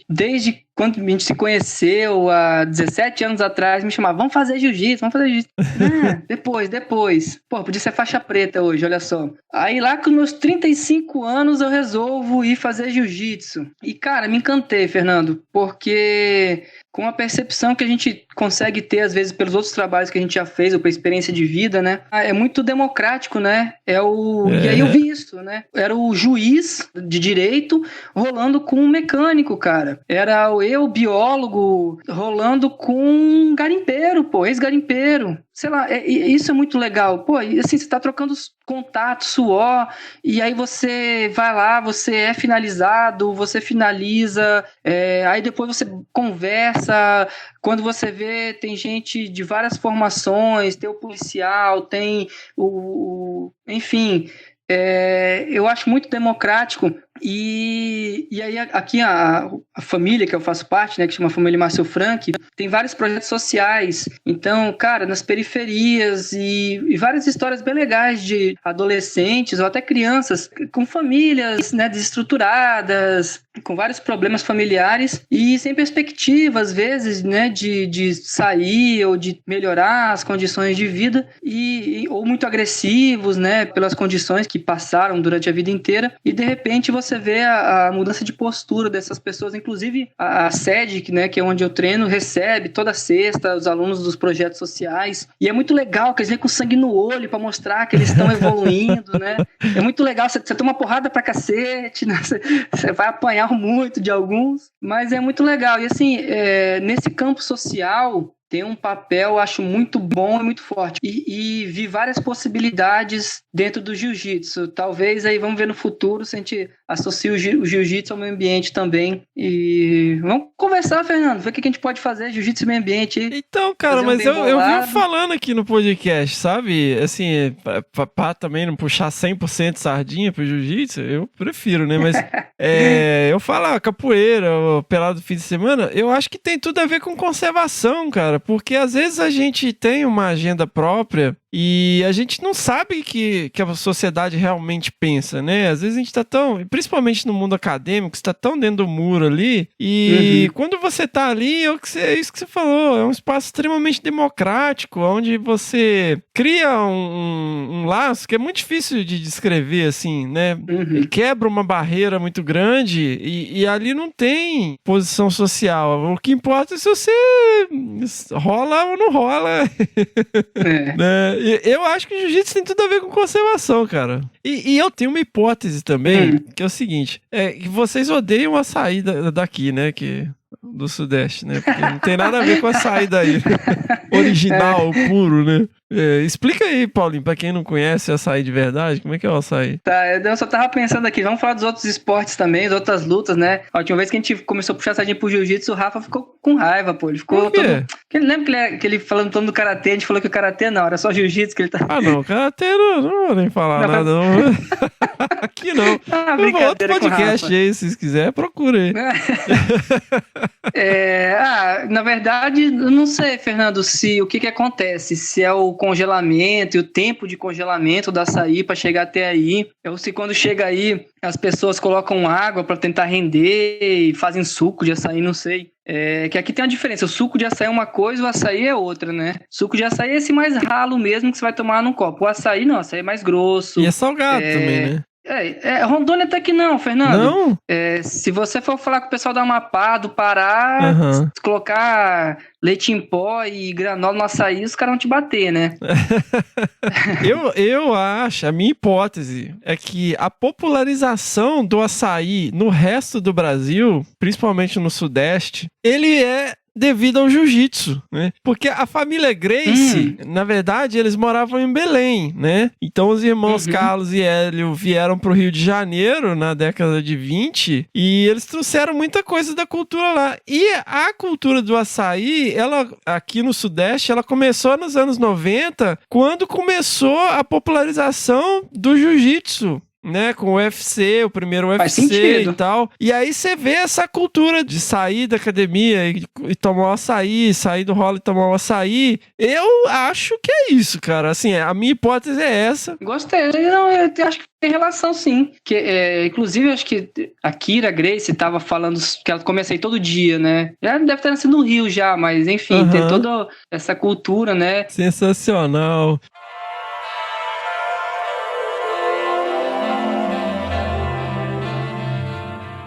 desde quando a gente se conheceu, há 17 anos atrás, me chamava, vamos fazer jiu-jitsu. Depois. Pô, podia ser faixa preta hoje, olha só. Aí lá com meus 35 anos eu resolvo ir fazer jiu-jitsu. E, cara, me encantei, Fernando, porque com a percepção que a gente consegue ter, às vezes, pelos outros trabalhos que a gente já fez, ou pela experiência de vida, né? É muito democrático, né? E aí eu vi isso, né? Era o juiz de direito rolando com um mecânico, cara. Era eu, biólogo, rolando com um garimpeiro, ex-garimpeiro. Sei lá, isso é muito legal. Pô, assim, você tá trocando contato, suor, e aí você vai lá, você é finalizado, você finaliza, aí depois você conversa, quando você vê, tem gente de várias formações, tem o policial, tem enfim, eu acho muito democrático. E aí aqui a família que eu faço parte, né, que chama Família Márcio Frank, tem vários projetos sociais. Então, cara, nas periferias e várias histórias bem legais de adolescentes ou até crianças com famílias, né, desestruturadas, com vários problemas familiares e sem perspectiva, às vezes, né, de sair ou de melhorar as condições de vida ou muito agressivos, né, pelas condições que passaram durante a vida inteira, e de repente você vê a mudança de postura dessas pessoas. Inclusive a sede, né, que é onde eu treino, recebe toda sexta os alunos dos projetos sociais, e é muito legal que eles vêm com sangue no olho para mostrar que eles estão evoluindo, né? É muito legal, você toma porrada pra cacete, né? Você vai apanhar muito de alguns, mas é muito legal. E assim, nesse campo social, tem um papel, acho, muito bom e muito forte. E vi várias possibilidades dentro do jiu-jitsu. Talvez aí, vamos ver no futuro, se a gente associa o jiu-jitsu ao meio ambiente também. E vamos conversar, Fernando, ver o que a gente pode fazer, jiu-jitsu e meio ambiente. Então, cara, mas eu vi falando aqui no podcast, sabe? Assim, pra também não puxar 100% sardinha pro jiu-jitsu, eu prefiro, né? Mas eu falo, capoeira, pelado do fim de semana, eu acho que tem tudo a ver com conservação, cara. Porque às vezes a gente tem uma agenda própria e a gente não sabe que a sociedade realmente pensa, né? Às vezes a gente tá tão, principalmente no mundo acadêmico, você tá tão dentro do muro ali, e quando você tá ali, é isso que você falou, é um espaço extremamente democrático, onde você cria um laço que é muito difícil de descrever, assim, né? E quebra uma barreira muito grande e ali não tem posição social. O que importa é se você rola ou não rola. Né? Eu acho que o jiu-jitsu tem tudo a ver com conservação, cara. E eu tenho uma hipótese também, que é o seguinte, que vocês odeiam a saída daqui, né, do Sudeste, né, porque não tem nada a ver com a saída aí, original, puro, né. Explica aí, Paulinho, pra quem não conhece o açaí de verdade, como é que é o açaí? Tá, eu só tava pensando aqui, vamos falar dos outros esportes também, das outras lutas, né? A última vez que a gente começou a puxar sardinha pro jiu-jitsu, o Rafa ficou com raiva, pô. Ele ficou todo... Lembra que ele falando todo do karatê, a gente falou que o karatê não, era só jiu-jitsu que ele tá... Ah, não, karatê não vou nem falar nada, não. Aqui não. Outro podcast aí, se vocês quiserem, procura aí. Na verdade, eu não sei, Fernando, o que acontece, se é o congelamento e o tempo de congelamento do açaí para chegar até aí, ou se quando chega aí as pessoas colocam água para tentar render e fazem suco de açaí, não sei. Que aqui tem uma diferença, o suco de açaí é uma coisa, o açaí é outra, né? Suco de açaí é esse mais ralo mesmo que você vai tomar num copo. O açaí não, o açaí é mais grosso. E é salgado também, né? Rondônia até que não, Fernando. Não? Se você for falar com o pessoal da Amapá, do Pará, colocar leite em pó e granola no açaí, os caras vão te bater, né? eu acho, a minha hipótese é que a popularização do açaí no resto do Brasil, principalmente no Sudeste, ele é devido ao jiu-jitsu, né? Porque a família Gracie, na verdade, eles moravam em Belém, né? Então os irmãos Carlos e Hélio vieram pro Rio de Janeiro na década de 20 e eles trouxeram muita coisa da cultura lá. E a cultura do açaí, ela aqui no Sudeste, ela começou nos anos 90, quando começou a popularização do jiu-jitsu, né, com o UFC, o primeiro UFC e tal. E aí você vê essa cultura de sair da academia e tomar o açaí, sair do rolo e tomar o açaí. Eu acho que é isso, cara. Assim, a minha hipótese é essa. Gostei. Não, eu acho que tem relação, sim. Inclusive, acho que a Kira Gracie tava falando que ela começa aí todo dia, né? Já deve ter nascido no Rio já, mas enfim, tem toda essa cultura, né? Sensacional.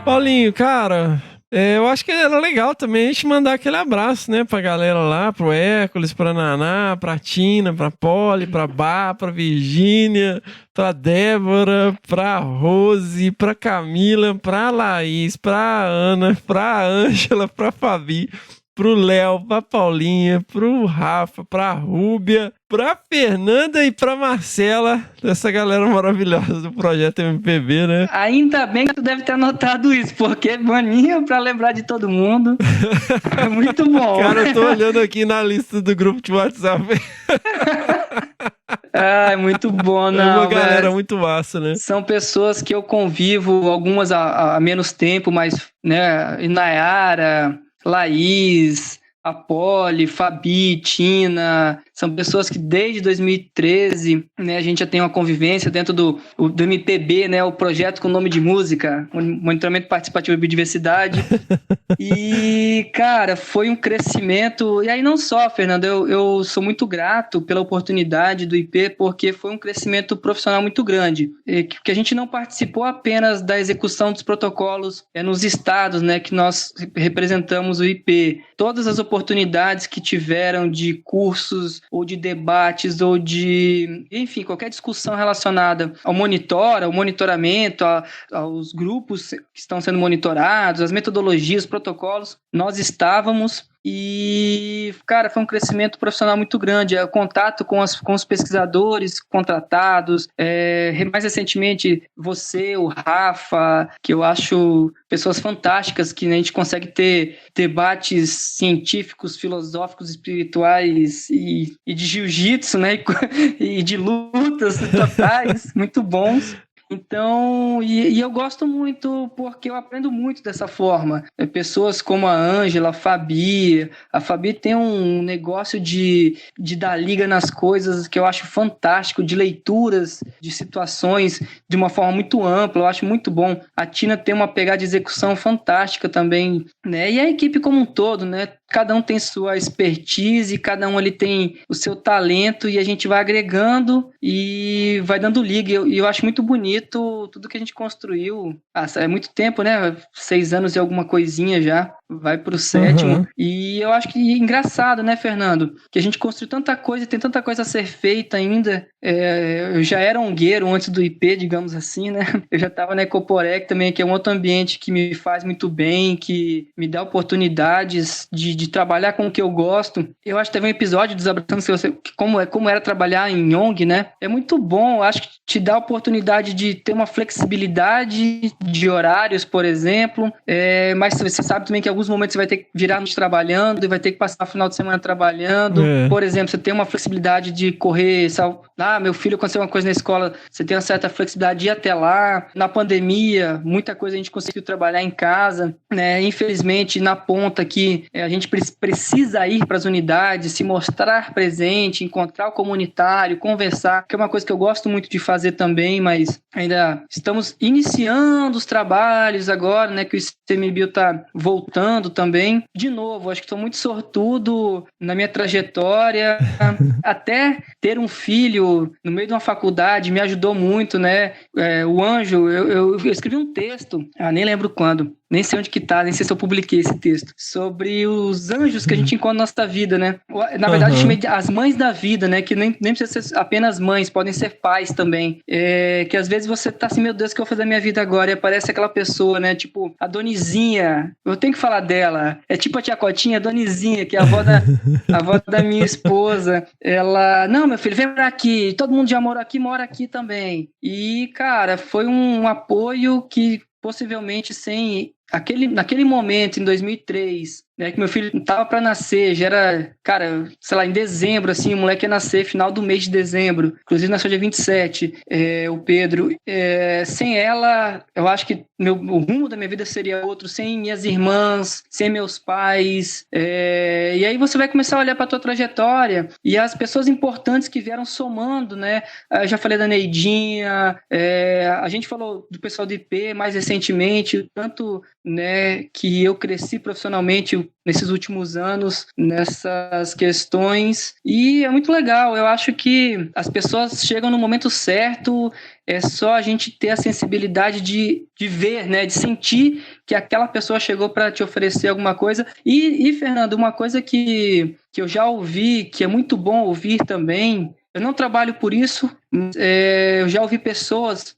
Paulinho, cara, eu acho que era legal também a gente mandar aquele abraço, né, pra galera lá, pro Hércules, pra Naná, pra Tina, pra Polly, pra Bá, pra Virgínia, pra Débora, pra Rose, pra Camila, pra Laís, pra Ana, pra Ângela, pra Fabi, pro Léo, pra Paulinha, pro Rafa, pra Rúbia, pra Fernanda e pra Marcela, essa galera maravilhosa do Projeto MPB, né? Ainda bem que tu deve ter anotado isso, porque maninho pra lembrar de todo mundo. É muito bom. Cara, eu tô olhando aqui na lista do grupo de WhatsApp. É muito bom, não. É uma galera muito massa, né? São pessoas que eu convivo, algumas há menos tempo, mas, né, Inayara, Laís, a Polly, Fabi, Tina, são pessoas que desde 2013, né, a gente já tem uma convivência dentro do MPB, né, o projeto com nome de música, Monitoramento Participativo e Biodiversidade. E, cara, foi um crescimento, e aí não só, Fernando, eu sou muito grato pela oportunidade do IP, porque foi um crescimento profissional muito grande, que a gente não participou apenas da execução dos protocolos nos estados, né, que nós representamos o IP, todas as oportunidades que tiveram de cursos ou de debates ou de, enfim, qualquer discussão relacionada ao monitoramento, aos grupos que estão sendo monitorados, as metodologias, os protocolos, nós estávamos. E, cara, foi um crescimento profissional muito grande. O contato com os pesquisadores contratados, mais recentemente você, o Rafa, que eu acho pessoas fantásticas, que a gente consegue ter debates científicos, filosóficos, espirituais e de jiu-jitsu, né? E de lutas totais, muito bons. Então, e eu gosto muito porque eu aprendo muito dessa forma. Pessoas como a Ângela, a Fabi tem um negócio de dar liga nas coisas que eu acho fantástico, de leituras, de situações de uma forma muito ampla, eu acho muito bom. A Tina tem uma pegada de execução fantástica também, né? E a equipe como um todo, né? Cada um tem sua expertise, cada um ali tem o seu talento e a gente vai agregando e vai dando liga. E eu acho muito bonito tudo que a gente construiu. É muito tempo, né? 6 anos e alguma coisinha já. Vai pro 7º. Uhum. E eu acho que é engraçado, né, Fernando? Que a gente construiu tanta coisa e tem tanta coisa a ser feita ainda. Eu já era ongueiro antes do IP, digamos assim, né? Eu já estava na Ecoporec também, que é um outro ambiente que me faz muito bem, que me dá oportunidades de trabalhar com o que eu gosto. Eu acho que teve um episódio Desabraçando como era trabalhar em ONG, né? É muito bom, eu acho que te dá a oportunidade de ter uma flexibilidade de horários, por exemplo, mas você sabe também que em alguns momentos você vai ter que virar noite trabalhando e vai ter que passar o final de semana trabalhando. Por exemplo, você tem uma flexibilidade de correr, meu filho aconteceu uma coisa na escola, você tem uma certa flexibilidade de ir até lá. Na pandemia, muita coisa a gente conseguiu trabalhar em casa, né? Infelizmente, na ponta aqui, a gente precisa ir para as unidades, se mostrar presente, encontrar o comunitário, conversar, que é uma coisa que eu gosto muito de fazer também, mas ainda estamos iniciando os trabalhos agora, né, que o ICMBio está voltando também. De novo, acho que estou muito sortudo na minha trajetória, até ter um filho no meio de uma faculdade me ajudou muito, né? O Anjo, eu escrevi um texto, nem lembro quando, nem sei onde que tá, nem sei se eu publiquei esse texto, sobre os anjos que a gente encontra na nossa vida, né? Na verdade, eu chamei de as mães da vida, né? Que nem precisa ser apenas mães, podem ser pais também. Que às vezes você tá assim, meu Deus, o que eu vou fazer da minha vida agora? E aparece aquela pessoa, né? Tipo, a Donizinha, eu tenho que falar dela. É tipo a tia Cotinha, a Donizinha, que é a avó da minha esposa. Ela, não, meu filho, vem pra aqui. Todo mundo já mora aqui também. E, cara, foi um apoio que possivelmente naquele momento, em 2003, né, que meu filho estava para nascer, já era, cara, sei lá, em dezembro, assim, o moleque ia nascer, final do mês de dezembro, inclusive nasceu dia 27, o Pedro. Sem ela, eu acho que o rumo da minha vida seria outro, sem minhas irmãs, sem meus pais, e aí você vai começar a olhar para a tua trajetória, e as pessoas importantes que vieram somando, né, eu já falei da Neidinha, a gente falou do pessoal do IP mais recentemente, tanto, né, que eu cresci profissionalmente nesses últimos anos, nessas questões, e é muito legal. Eu acho que as pessoas chegam no momento certo, é só a gente ter a sensibilidade de ver, né, de sentir que aquela pessoa chegou para te oferecer alguma coisa. E, Fernando, uma coisa que eu já ouvi, que é muito bom ouvir também, eu não trabalho por isso, eu já ouvi pessoas,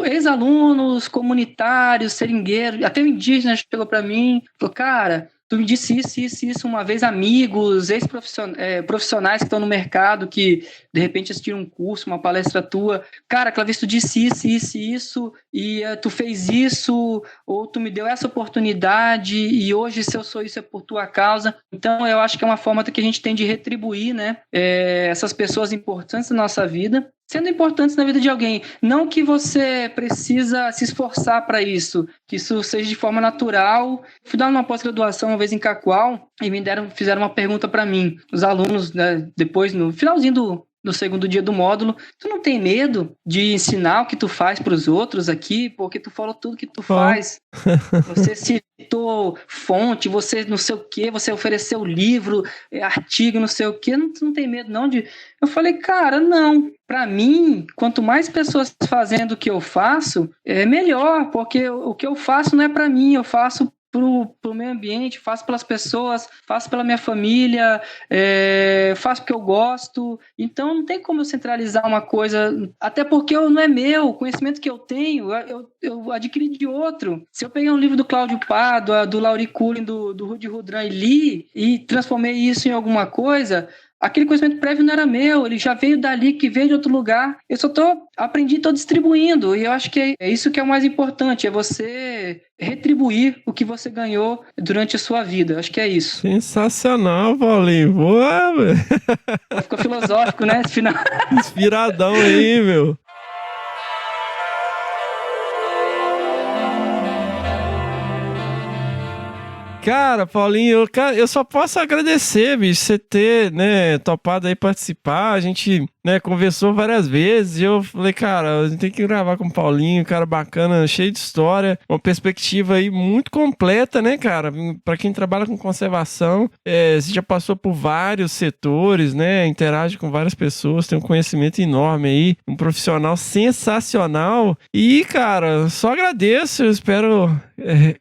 ex-alunos, comunitários, seringueiros, até um indígena chegou para mim e falou, cara, tu me disse isso uma vez, amigos, ex-profissionais que estão no mercado, que de repente assistiram um curso, uma palestra tua, cara, Clavice, tu disse isso, e tu fez isso, ou tu me deu essa oportunidade, e hoje se eu sou isso é por tua causa. Então eu acho que é uma forma que a gente tem de retribuir, né, essas pessoas importantes na nossa vida, sendo importantes na vida de alguém. Não que você precisa se esforçar para isso, que isso seja de forma natural. Fui dar uma pós-graduação uma vez em Cacoal e fizeram uma pergunta para mim. Os alunos, né, depois, no finalzinho no segundo dia do módulo, tu não tem medo de ensinar o que tu faz para os outros aqui? Porque tu falou tudo que tu faz. Você citou fonte, você não sei o quê, você ofereceu livro, artigo, não sei o quê. Tu não tem medo não de... Eu falei, cara, não. Para mim, quanto mais pessoas fazendo o que eu faço, é melhor, porque o que eu faço não é para mim, eu faço pro meio ambiente, faço pelas pessoas, faço pela minha família, faço porque eu gosto. Então não tem como eu centralizar uma coisa, até porque não é meu, o conhecimento que eu tenho, eu adquiri de outro. Se eu peguei um livro do Cláudio Pádua, do Lauri Cullen, do Rudy Rudran e li e transformei isso em alguma coisa, aquele conhecimento prévio não era meu, ele já veio dali, que veio de outro lugar. Eu só aprendi e estou distribuindo. E eu acho que é isso que é o mais importante, é você retribuir o que você ganhou durante a sua vida. Eu acho que é isso. Sensacional, Paulinho. Boa, velho. Ficou filosófico, né? Esse final. Inspiradão aí, meu. Cara, Paulinho, eu só posso agradecer, bicho, você ter, né, topado aí participar. A gente, né, conversou várias vezes e eu falei, cara, a gente tem que gravar com o Paulinho, cara bacana, cheio de história, uma perspectiva aí muito completa, né, cara? Pra quem trabalha com conservação, você já passou por vários setores, né, interage com várias pessoas, tem um conhecimento enorme aí, um profissional sensacional e, cara, só agradeço, eu espero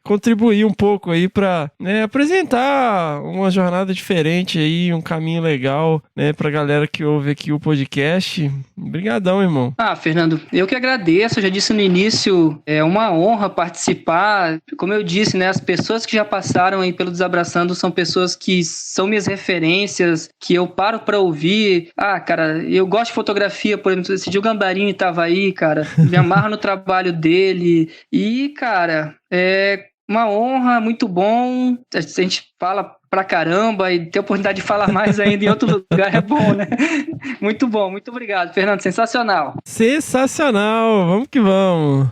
contribuir um pouco aí pra, né, apresentar uma jornada diferente aí, um caminho legal, né, pra galera que ouve aqui o podcast. Obrigadão, irmão. Fernando, eu que agradeço, eu já disse no início, é uma honra participar. Como eu disse, né, as pessoas que já passaram aí pelo Desabraçando são pessoas que são minhas referências, que eu paro pra ouvir. Cara, eu gosto de fotografia, por exemplo, esse dia o Gambarini tava aí, cara, me amarro no trabalho dele e, cara, é uma honra, muito bom. A gente fala pra caramba e ter a oportunidade de falar mais ainda em outro lugar é bom, né? Muito bom, muito obrigado, Fernando, sensacional. Sensacional, vamos que vamos.